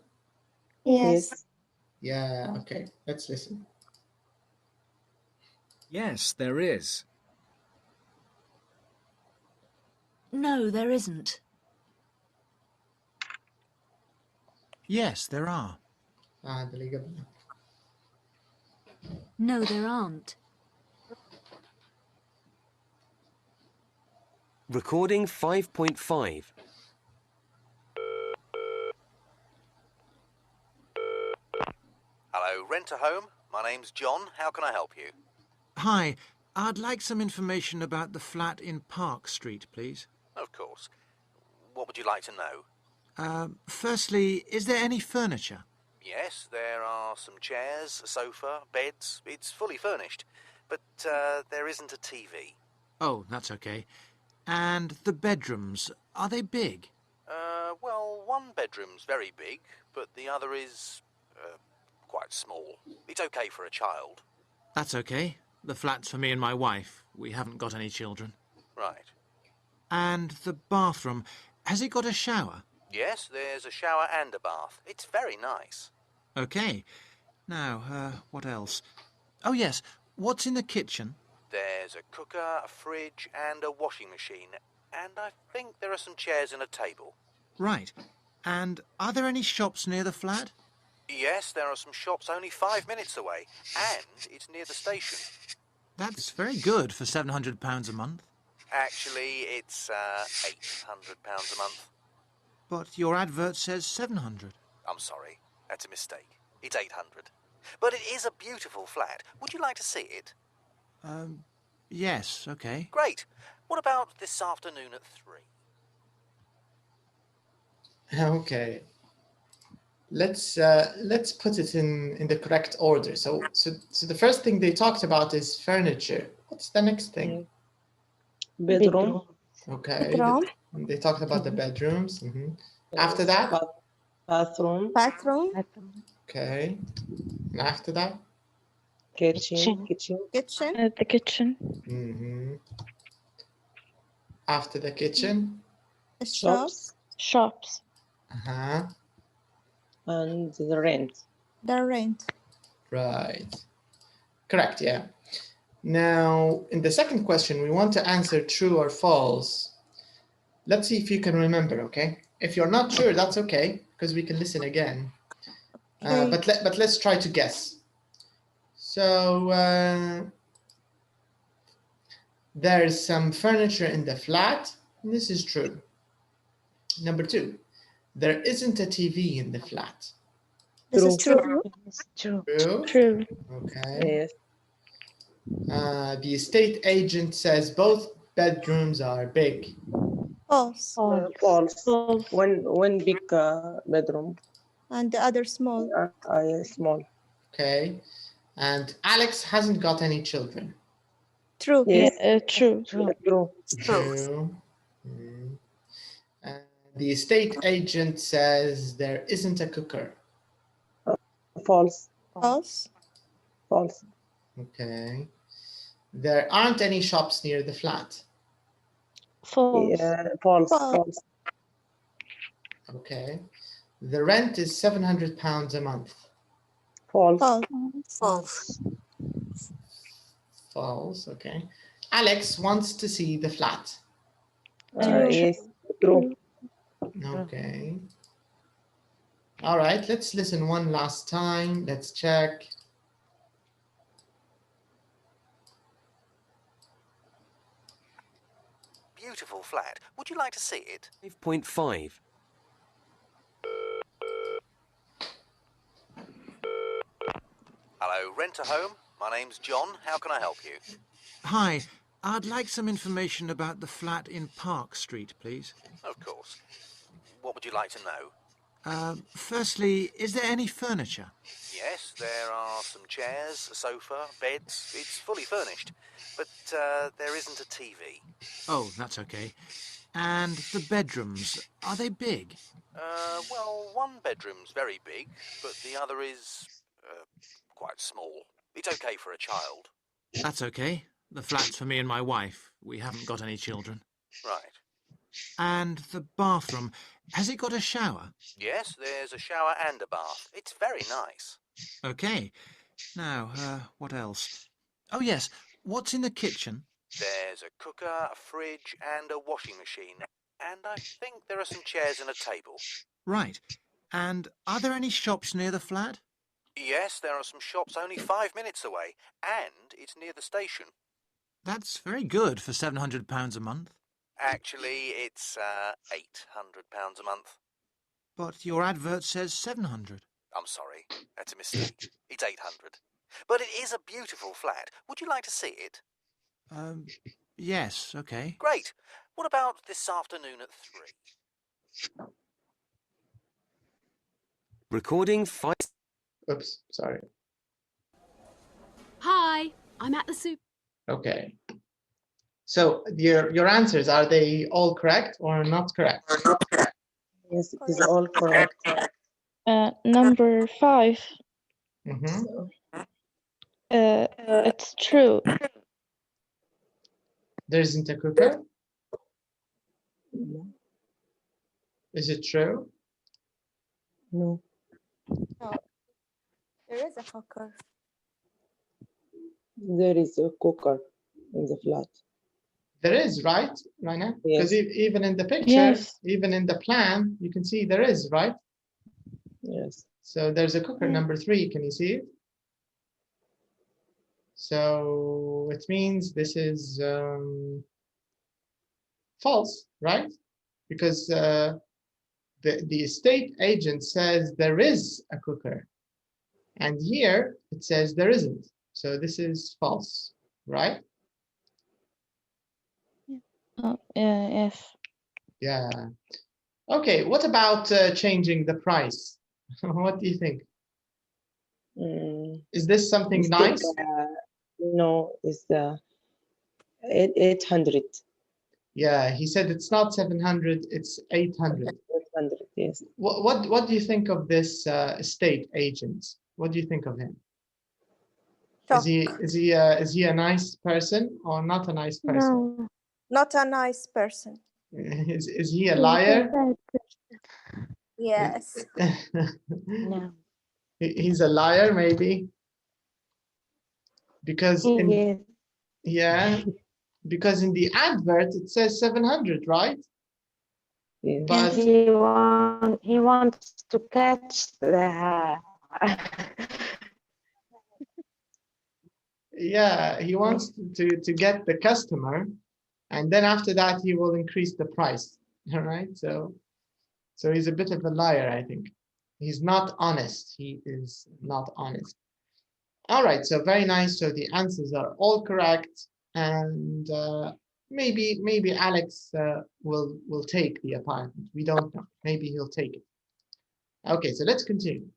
Yes. Yeah, okay, let's listen. Yes, there is. No, there isn't. Yes, there are. No, there aren't. Recording 5.5. Hello, Rent-A-Home. My name's John. How can I help you? Hi, I'd like some information about the flat in Park Street, please. Of course. What would you like to know? Firstly, is there any furniture? Yes, there are some chairs, a sofa, beds. It's fully furnished. But there isn't a TV. Oh, that's okay. And the bedrooms, are they big? Well, one bedroom's very big, but the other is quite small. It's okay for a child. That's okay. The flat's for me and my wife. We haven't got any children. Right. And the bathroom, has it got a shower? Yes, there's a shower and a bath. It's very nice. Okay. Now, what else? Oh, yes. What's in the kitchen? There's a cooker, a fridge, and a washing machine. And I think there are some chairs and a table. Right. And are there any shops near the flat? Yes, there are some shops only 5 minutes away. And it's near the station. That's very good for £700 a month. Actually, it's £800 a month. But your advert says 700. I'm sorry, that's a mistake. It's 800. But it is a beautiful flat. Would you like to see it? Yes, okay. Great. What about this afternoon at 3? Okay. Let's put it in the correct order. So the first thing they talked about is furniture. What's the next thing? Bedroom. Okay. Bedroom. They talked about the bedrooms. After that? Bathroom. Bathroom. Okay. And after that? Kitchen. Kitchen. The kitchen. After the kitchen? Shops. And the rent. The rent. Right. Correct, yeah. Now, in the second question, we want to answer true or false. Let's see if you can remember, okay? If you're not sure, that's okay, because we can listen again. Okay. But let's try to guess. So, there's some furniture in the flat. This is true. Number 2, there isn't a TV in the flat. This is true. True. Okay. Yes. The estate agent says both bedrooms are big. False. False. One big bedroom. And the other small. Small. Okay. And Alex hasn't got any children. True. Yes. True. True. The estate agent says there isn't a cooker. False. False. False. Okay. There aren't any shops near the flat. False. False. Okay. The rent is £700 a month. False. False, okay. Alex wants to see the flat. Yes. True. Okay. All right, let's listen one last time. Let's check. Beautiful flat. Would you like to see it? 5.5. Hello, Rent-A-Home. My name's John. How can I help you? Hi, I'd like some information about the flat in Park Street, please. Of course. What would you like to know? Firstly, is there any furniture? Yes, there are some chairs, a sofa, beds. It's fully furnished. But there isn't a TV. Oh, that's okay. And the bedrooms, are they big? Well, one bedroom's very big, but the other is quite small. It's okay for a child. That's okay. The flat's for me and my wife. We haven't got any children. Right. And the bathroom, has it got a shower? Yes, there's a shower and a bath. It's very nice. Okay. Now, what else? Oh, yes. What's in the kitchen? There's a cooker, a fridge, and a washing machine. And I think there are some chairs and a table. Right. And are there any shops near the flat? Yes, there are some shops only 5 minutes away. And it's near the station. That's very good for £700 a month. Actually, it's £800 a month. But your advert says 700. I'm sorry, that's a mistake. It's 800. But it is a beautiful flat. Would you like to see it? Yes, okay. Great. What about this afternoon at 3? Recording 5. Oops, sorry. Hi, I'm at the soup. Okay. So your answers, are they all correct or not correct? Yes, it is all correct. Number 5. Mm-hmm. It's true. There isn't a cooker? No. Is it true? No. No. There is a cooker. There is a cooker in the flat. There is, right, Raina? Yes. Because even in the picture, Yes. even in the plan, you can see there is, right? Yes. So there's a cooker, number 3. Can you see it? So it means this is false, right? Because the estate agent says there is a cooker. And here it says there isn't. So this is false, right? Yes. Yeah. Okay, what about changing the price? What do you think? Is this something nice? No, it's 800. Yeah, he said it's not 700, it's 800. 800, yes. What do you think of this estate agent? What do you think of him? Is he a nice person or not a nice person? No, not a nice person. Is he a liar? Yes. No. He's a liar, maybe. Because yeah, because in the advert it says 700, right? Yeah. But he wants to catch the yeah, he wants to get the customer, and then after that he will increase the price. All right, so he's a bit of a liar, I think. He's not honest. He is not honest. All right, so very nice. So the answers are all correct, and maybe Alex will take the apartment. We don't know. Maybe he'll take it. Okay, so let's continue.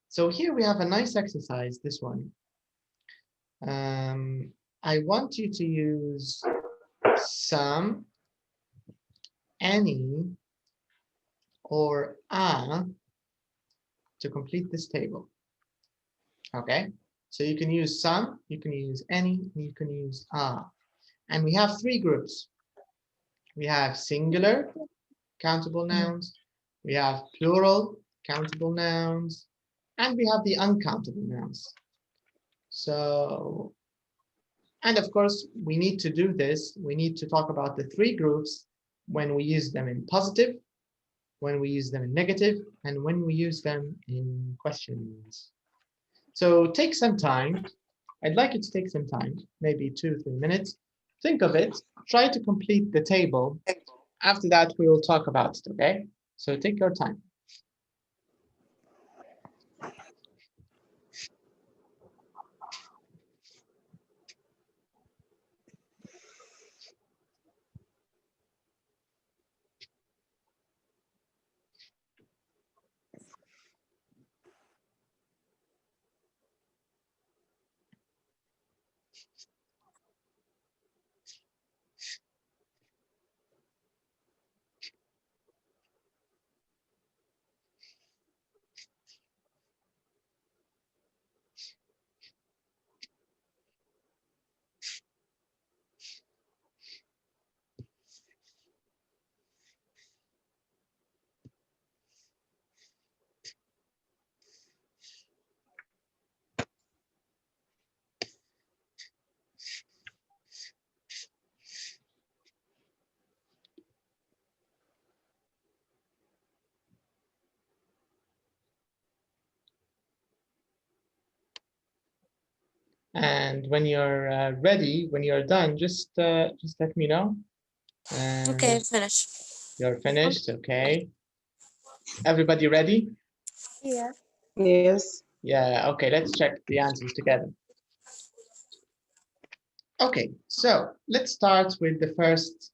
So here we have a nice exercise. This one. I want you to use some, any, or a to complete this table. Okay, so you can use some, you can use any, and you can use a. And we have 3 groups. We have singular, countable nouns. We have plural, countable nouns. And we have the uncountable nouns. So, and of course, we need to do this. We need to talk about the 3 groups when we use them in positive, when we use them in negative, and when we use them in questions. So take some time. I'd like you to take some time, maybe 2-3 minutes. Think of it. Try to complete the table. After that, we will talk about it, okay? So take your time. And when you're ready, when you're done, just let me know. Okay, finish. You're finished, okay. Everybody ready? Yeah. Yes. Yeah, okay, let's check the answers together. Okay, so let's start with the first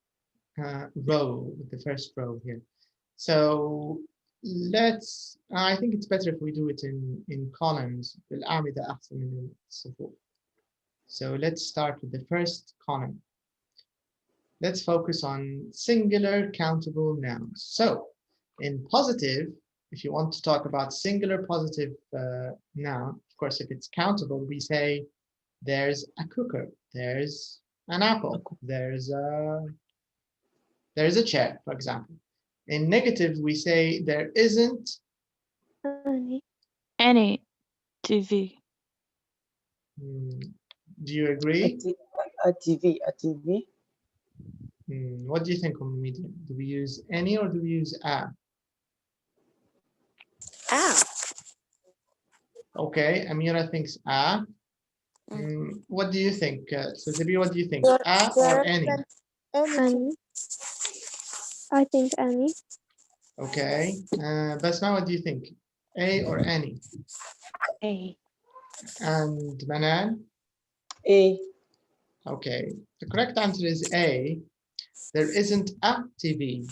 row, here. So I think it's better if we do it in columns. بالأعمدة أحسن من الصفوف. So let's start with the first column. Let's focus on singular countable nouns. So in positive, if you want to talk about singular positive noun, of course, if it's countable, we say there's a cooker, there's an apple, there's a chair, for example. In negative, we say there isn't any TV. Do you agree? A TV. What do you think, medium? Do we use any or do we use a? Okay, Amira thinks a. What do you think? So Zabi, what do you think? A or any? Any. I think any. Okay. Basma, what do you think? A or any? A. And Manan? A. Okay. The correct answer is A. There isn't a TV.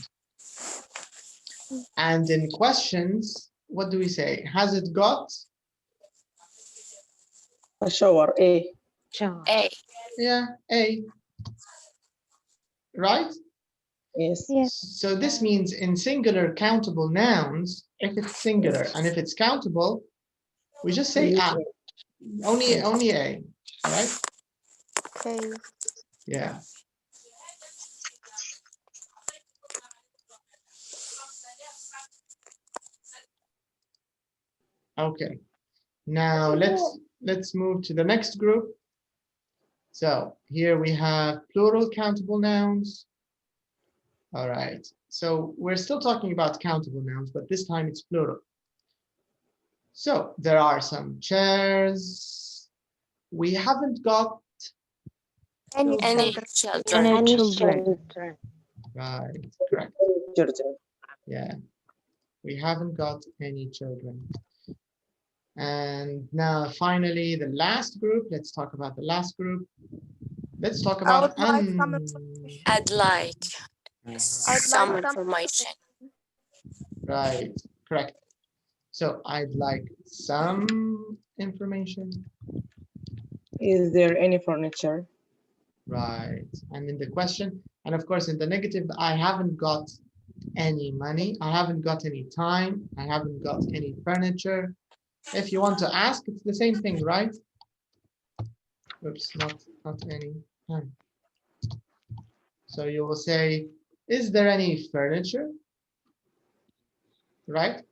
And in questions, what do we say? Has it got? A shower. A. Shower. A. Yeah, A. Right? Yes. So this means in singular countable nouns, if it's singular and if it's countable, we just say a. Only A. Right? Okay. Yeah. Okay. Now let's move to the next group. So here we have plural countable nouns. All right. So we're still talking about countable nouns, but this time it's plural. So there are some chairs. We haven't got Any children. Any children. Right, correct. Children. Yeah, we haven't got any children. And now finally, the last group. Let's talk about the last group. Let's talk about I'd like some information. Right, correct. So I'd like some information. Is there any furniture? Right. And in the question, and of course in the negative, I haven't got any money. I haven't got any time. I haven't got any furniture. If you want to ask, it's the same thing, right? Oops, not any time. So you will say, is there any furniture? Right?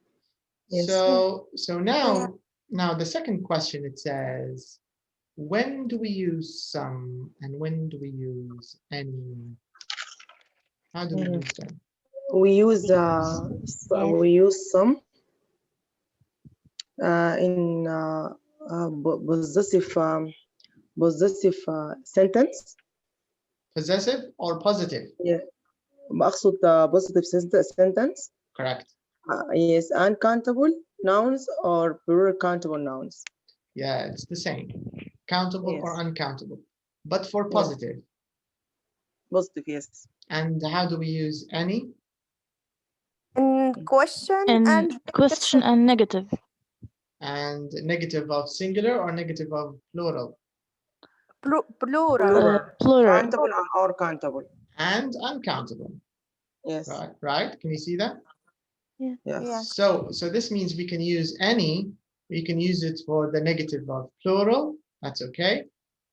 Yes. So now the second question, it says, when do we use some and when do we use any? How do we use them? We use some in possessive sentence. Possessive or positive? Yeah. بقصد positive sentence. Correct. Yes, uncountable nouns or plural countable nouns. Yeah, it's the same. Countable or uncountable. But for positive. Positive, yes. And how do we use any? Question and negative. And negative of singular or negative of plural? Plural. Plural. Countable or countable. And uncountable. Yes. Right. Can you see that? Yeah. Yes. So this means we can use any. We can use it for the negative of plural. That's okay.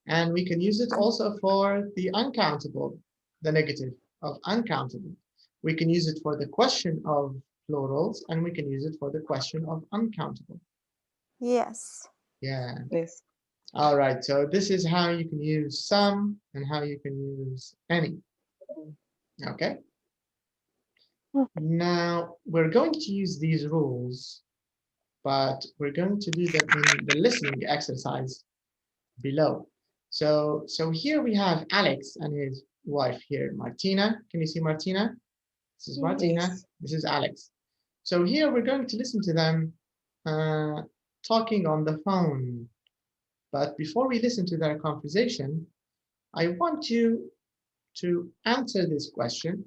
And we can use it also for the uncountable, the negative of uncountable. We can use it for the question of plurals, and we can use it for the question of uncountable. Yes. Yeah. Yes. All right. So this is how you can use some and how you can use any. Okay. Now we're going to use these rules, but we're going to do them in the listening exercise below. So here we have Alex and his wife here, Martina. Can you see Martina? This is Martina. Yes. This is Alex. So here we're going to listen to them talking on the phone. But before we listen to their conversation, I want you to answer this question.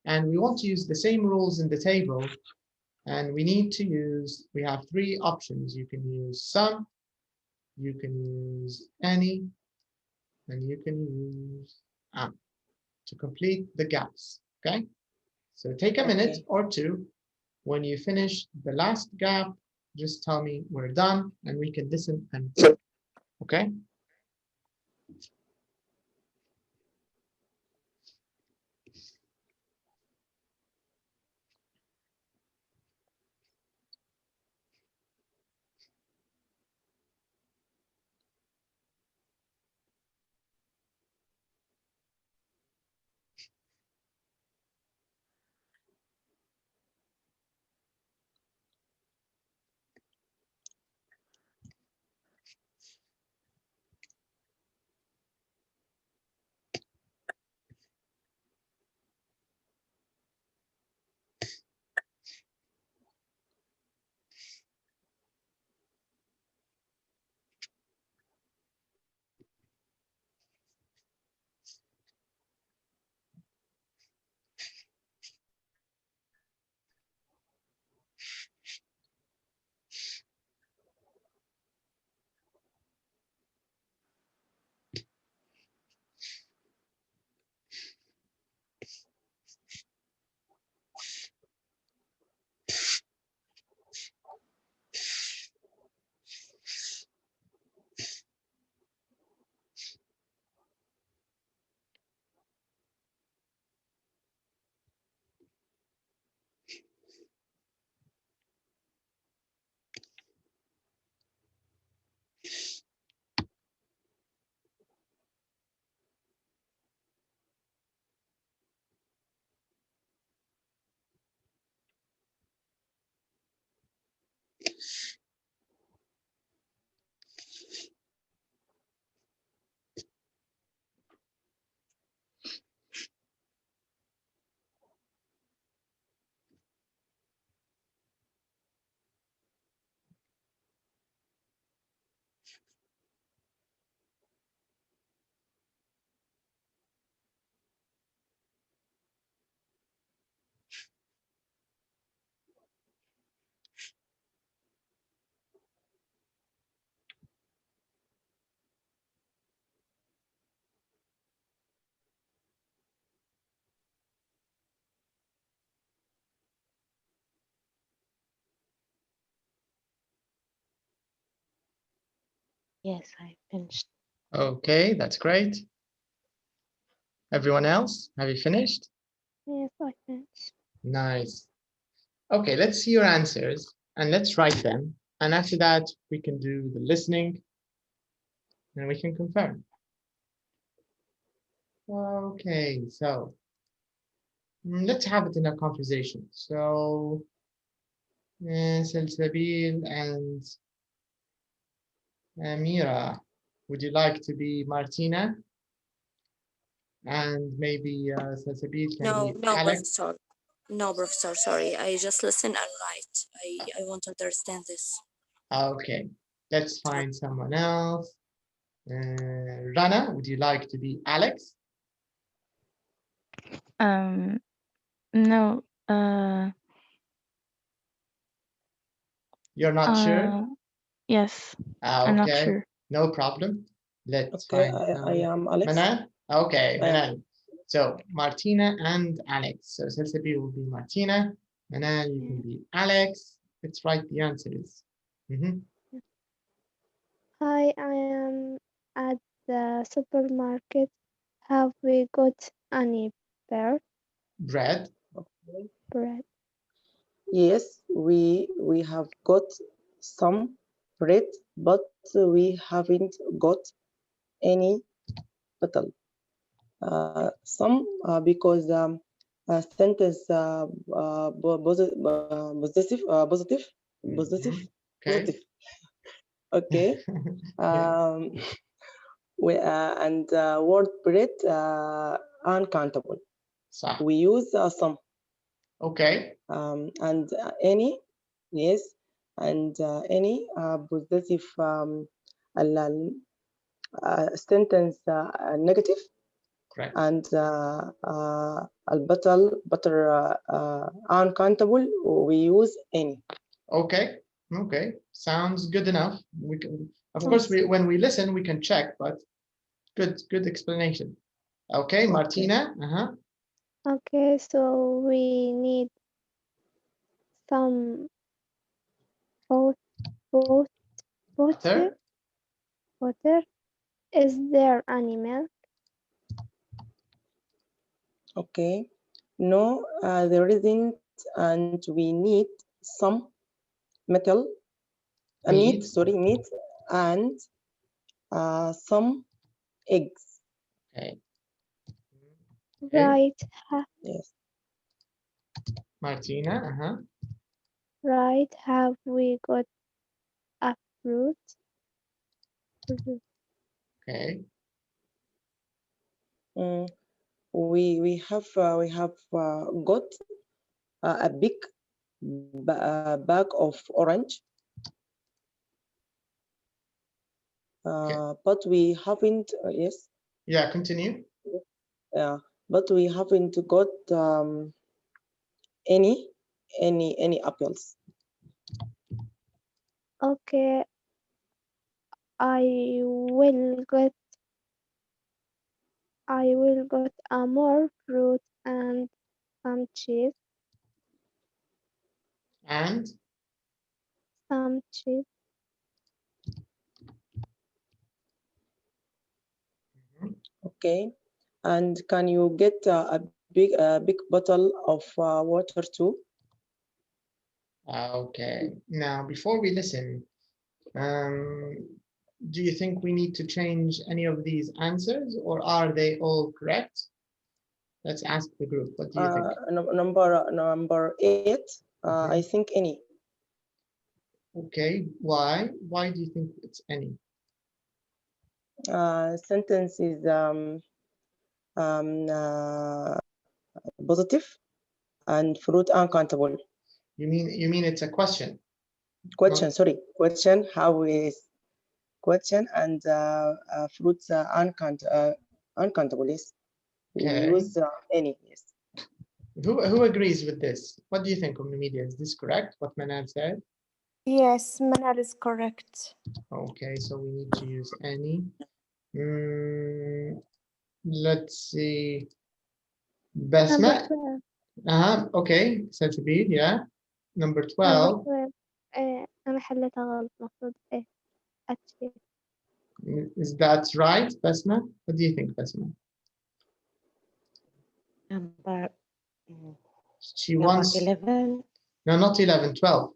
And we want to use the same rules in the table. And we need to use, we have three options. You can use some, you can use any, and you can use to complete the gaps, okay? So take a minute or two. When you finish the last gap, just tell me we're done and we can listen and okay? Yes, I finished. Okay, that's great. Everyone else, have you finished? Yes, I finished. Nice. Okay, let's see your answers and let's write them. And after that, we can do the listening and we can confirm. Okay, so let's have it in a conversation. So, Salsabil and Amira, would you like to be Martina? And maybe Salsabil can No, be no, Alex? professor. No, professor, sorry. I just listen and write. I want to understand this. Okay, let's find someone else. Rana, would you like to be Alex? No. You're not sure? Yes. I'm not Okay, sure. no problem. Let's Okay, find I am Alex. Manan? Okay, Manan. So Martina and Alex. So Salsabil will be Martina. Manan, you can be Alex. Let's write the answers. Hi, I am at the supermarket. Have we got any bread? Bread. Okay. Bread. Yes, we have got some bread, but we haven't got any butter. Some because sentence positive. Okay. Okay. Yeah. And word bread uncountable. صح. We use some. Okay. And any, yes, and any possessive sentence negative. Correct. And butter uncountable, we use any. Okay. Okay. Sounds good enough. We can, of course, when we listen, we can check, but good explanation. Okay, Martina. Okay, so we need some water. Is there any milk? Okay. No, there isn't, and we need some meat, and some eggs. Okay. Right. Yes. Martina. Right. Have we got a fruit? Okay. We have got a big bag of orange. But we haven't. Yes. Yeah. Continue. Yeah, but we haven't got any apples. Okay, I will get more fruit and some cheese. And? Some cheese. Okay, and can you get a big bottle of water too? Okay. Now, before we listen, do you think we need to change any of these answers, or are they all correct? Let's ask the group. What do you think? Number 8. I think any. Okay. Why? Why do you think it's any? Sentence is positive and fruit uncountable. You mean it's a question? Question. Sorry. Question. How is question and fruits uncountable? Yes. Okay. We use any. Yes. Who agrees with this? What do you think, Media? Is this correct? What Manal said? Yes, Manal is correct. Okay, so we need to use any. Let's see. Basma. Okay. Salsabil, yeah. Number 12. أنا حليتها غلط المفروض إيه أتشي. Is that right, Basma? What do you think, Basma? She wants 11. No, not 11, 12.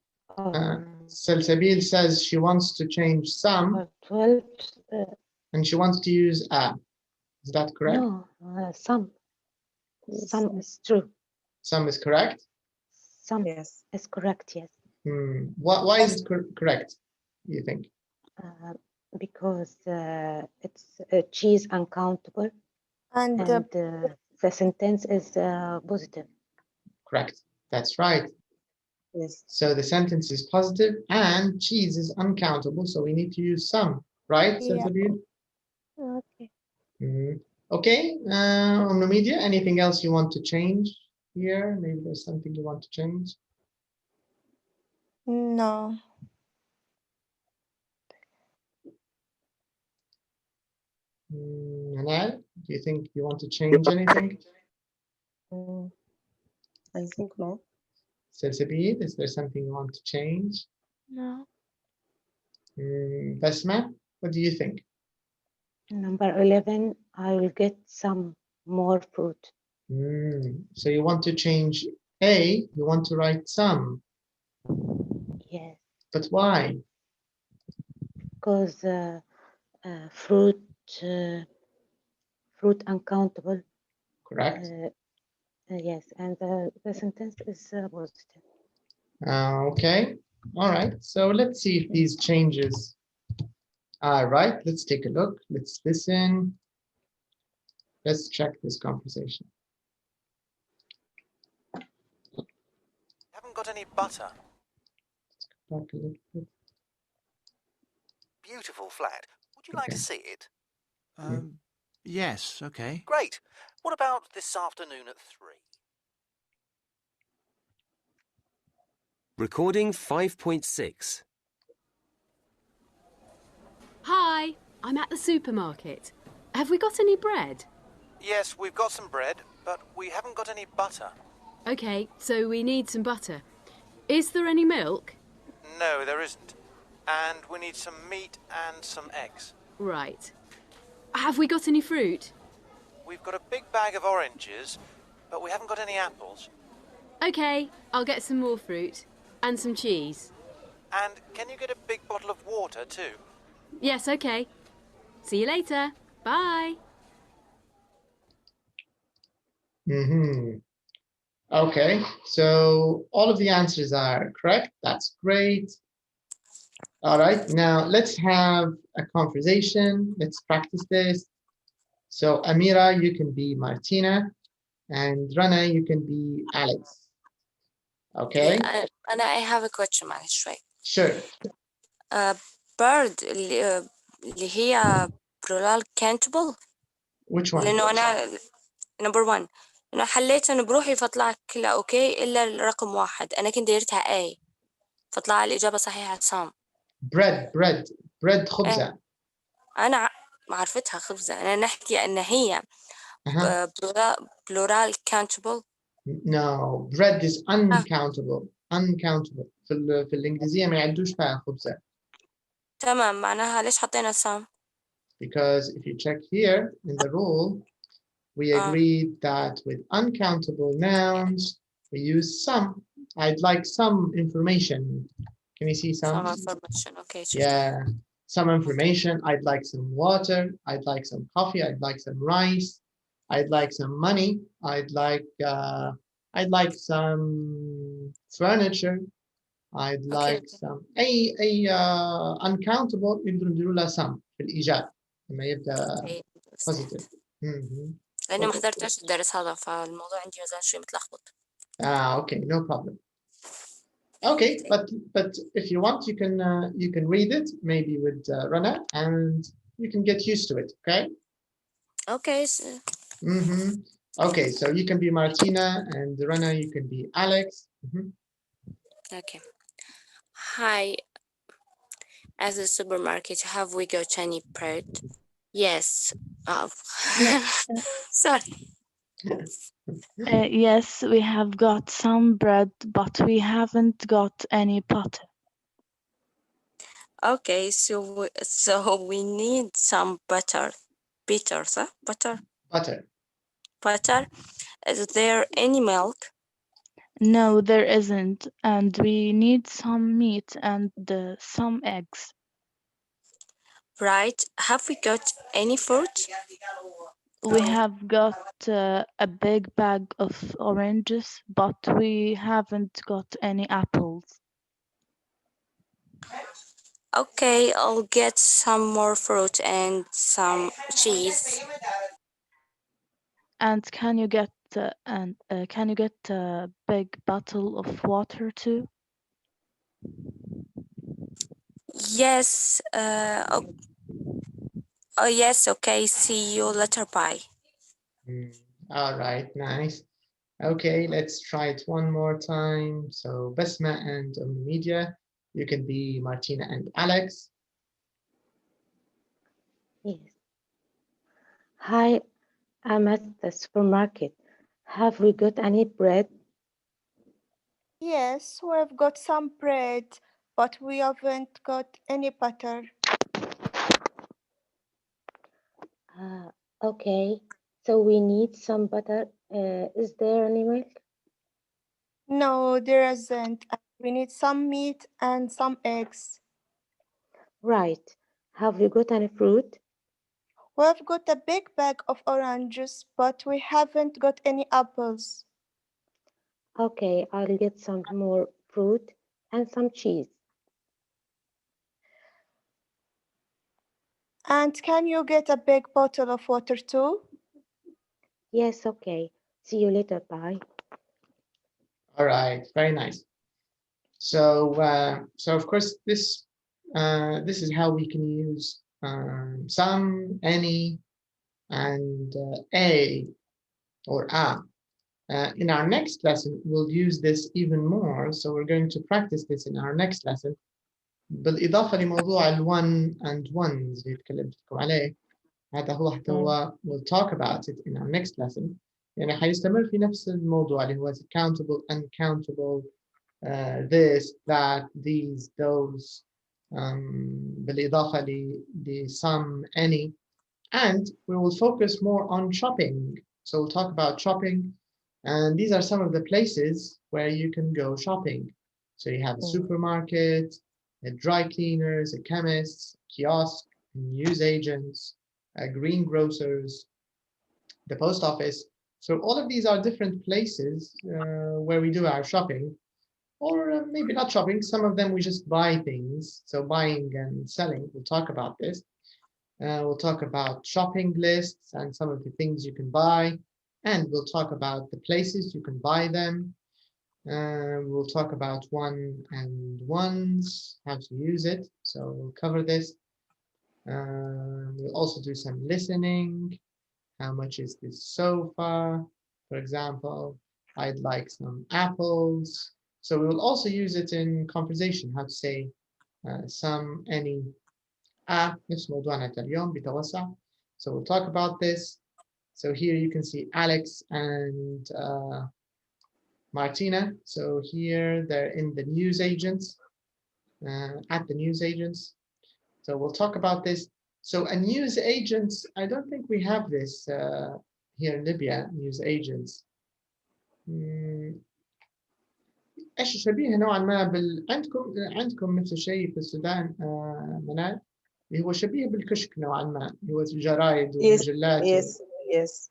Salsabil says she wants to change some. 12. And she wants to use a. Is that correct? No, some. Some is true. Some is correct? Some is correct, yes. Why is it correct, you think? Because it's cheese uncountable, and the sentence is positive. Correct. That's right. Yes. So the sentence is positive and cheese is uncountable, so we need to use some, right, Salsabil? Okay. Okay, on the media, anything else you want to change here? Maybe there's something you want to change? No. Manal, do you think you want to change anything? I think no. Salsabid, is there something you want to change? No. Basma, what do you think? Number 11, I will get some more fruit. So you want to change A, you want to write some. Yes. But why? Because fruit uncountable. Correct. Yes, and the sentence is positive. Okay, all right. So let's see if these changes are right. Let's take a look. Let's listen. Let's check this conversation. Haven't got any butter. Back a little bit. Beautiful flat. Would you like to see it? Yes, okay. Great. What about this afternoon at 3? Recording 5.6. Hi, I'm at the supermarket. Have we got any bread? Yes, we've got some bread, but we haven't got any butter. Okay, so we need some butter. Is there any milk? No, there isn't. And we need some meat and some eggs. Right. Have we got any fruit? We've got a big bag of oranges, but we haven't got any apples. Okay, I'll get some more fruit. And some cheese. And can you get a big bottle of water too? Yes, okay. See you later. Bye. Okay, so all of the answers are correct. That's great. All right, now let's have a conversation. Let's practice this. So Amira, you can be Martina, and Rana, you can be Alex. Okay. Yeah, I have a question معلش شوي. Sure. bird اللي هي plural countable. Which one? لأنه أنا number 1 إنه حليت إنه بروحي فطلع كلها أوكي إلا الرقم 1 أنا كنت دايرتها A فطلع الإجابة صحيحة سام. bread خبزة. أنا معرفتها خبزة. أنا نحكي إن هي plural countable. No, bread is uncountable. Uncountable. في الإنجليزية ما يعدوش فيها خبزة. تمام معناها ليش حطينا سام؟ Because if you check here in the rule, we agreed that with uncountable nouns, we use some. I'd like some information. Can you see some? Some information, okay. Yeah, some information. I'd like some water. I'd like some coffee. I'd like some rice. I'd like some money. I'd like some furniture. I'd like some uncountable يقدروا نديروا لها some في الإيجاب لما يبدأ positive. لأني ما حضرتش الدرس هذا فالموضوع عندي مازال شوي متلخبط. Okay, no problem. Okay, but if you want, you can read it maybe with Rana, and you can get used to it. Okay. Okay. Okay, so you can be Martina, and Rana, you can be Alex. Okay. Hi. At the supermarket, have we got any bread? Yes. Oh. Sorry. Yes, we have got some bread, but we haven't got any butter. Okay, so we need some butter. Butter, sir? Butter. Butter. Is there any milk? No, there isn't, and we need some meat and some eggs. Right. Have we got any fruit? We have got a big bag of oranges, but we haven't got any apples. Okay, I'll get some more fruit and some cheese. And can you get a big bottle of water too? Yes. Oh yes. Okay. See you later. Bye. All right. Nice. Okay. Let's try it one more time. So Basma and Media, you can be Martina and Alex. Yes. Hi, I'm at the supermarket. Have we got any bread? Yes, we've got some bread, but we haven't got any butter. Okay, so we need some butter. Is there any milk? No, there isn't. We need some meat and some eggs. Right. Have you got any fruit? We've got a big bag of oranges, but we haven't got any apples. Okay, I'll get some more fruit and some cheese. And can you get a big bottle of water too? Yes, okay. See you later. Bye. All right, very nice. So, so of course, this is how we can use some, any, and a or a. In our next lesson, we'll use this even more. So we're going to practice this in our next lesson. بالإضافة لموضوع ال1 and ones اللي تكلمتكم عليه. هذا هو حتى هو we'll talk about it in our next lesson. يعني حيستمر في نفس الموضوع اللي هو countable, uncountable, this, that, these, those, بالإضافة ل some, any, and we will focus more on shopping. So we'll talk about shopping, and these are some of the places where you can go shopping. So you have a supermarket, a dry cleaners, a chemist, a kiosk, newsagents, greengrocers, the post office. So all of these are different places where we do our shopping, or maybe not shopping. Some of them we just buy things. So buying and selling, we'll talk about this. We'll talk about shopping lists and some of the things you can buy. And we'll talk about the places you can buy them. We'll talk about one and ones, how to use it. So we'll cover this. We'll also do some listening. How much is this sofa? For example, I'd like some apples. So we will also use it in conversation, how to say some, any, نفس موضوعنا اليوم بتوسع. So we'll talk about this. So here you can see Alex and Martina. So here they're in the newsagents, at the newsagents. So we'll talk about this. So a newsagents, I don't think we have this here in Libya, newsagents. ايش شبيه نوعا ما عندكم نفس الشيء في السودان منال؟ اللي هو شبيه بالكشك نوعا ما، اللي هو الجرايد والمجلات. Yes.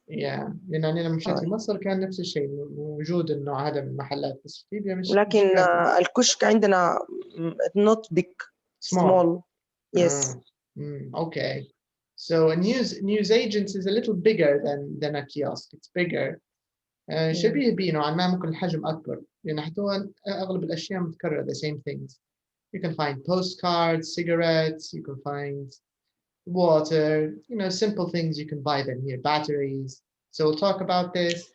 Yeah. لأن أنا لما مشيت لمصر كان نفس الشيء موجود النوع هذا من المحلات، بس في ليبيا مش. لكن الكشك عندنا not big, small. Yes. Okay. So a newsagent is a little bigger than a kiosk. It's bigger. شبيه بيه نوعا ما، ممكن الحجم أكبر، لأن حتى أغلب الأشياء متكررة the same things. You can find postcards, cigarettes, you can find water, simple things you can buy them here, batteries. So we'll talk about this.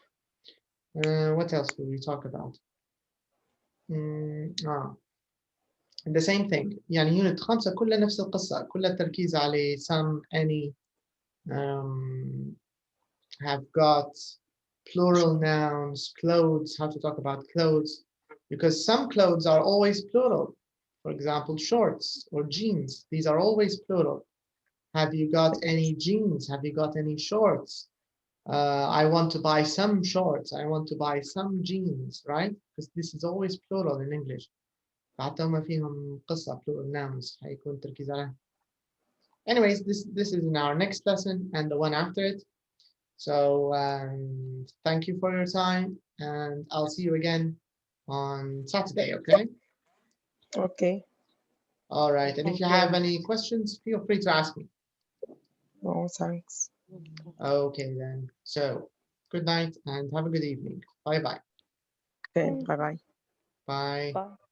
What else will we talk about? The same thing. يعني unit 5 كلها نفس القصة، كلها التركيز على some, any, have got, plural nouns, clothes, how to talk about clothes, because some clothes are always plural. For example, shorts or jeans, these are always plural. Have you got any jeans? Have you got any shorts? I want to buy some shorts. I want to buy some jeans, right? Because this is always plural in English. حتى ما فيهم قصة plural nouns حيكون تركيز عليها. Anyways, this is in our next lesson and the one after it. So thank you for your time, and I'll see you again on Saturday, okay? Okay. All right, and if you have any questions, feel free to ask me. No, thanks. Okay then. So good night and have a good evening. Bye-bye. Okay, bye-bye. Bye. Bye.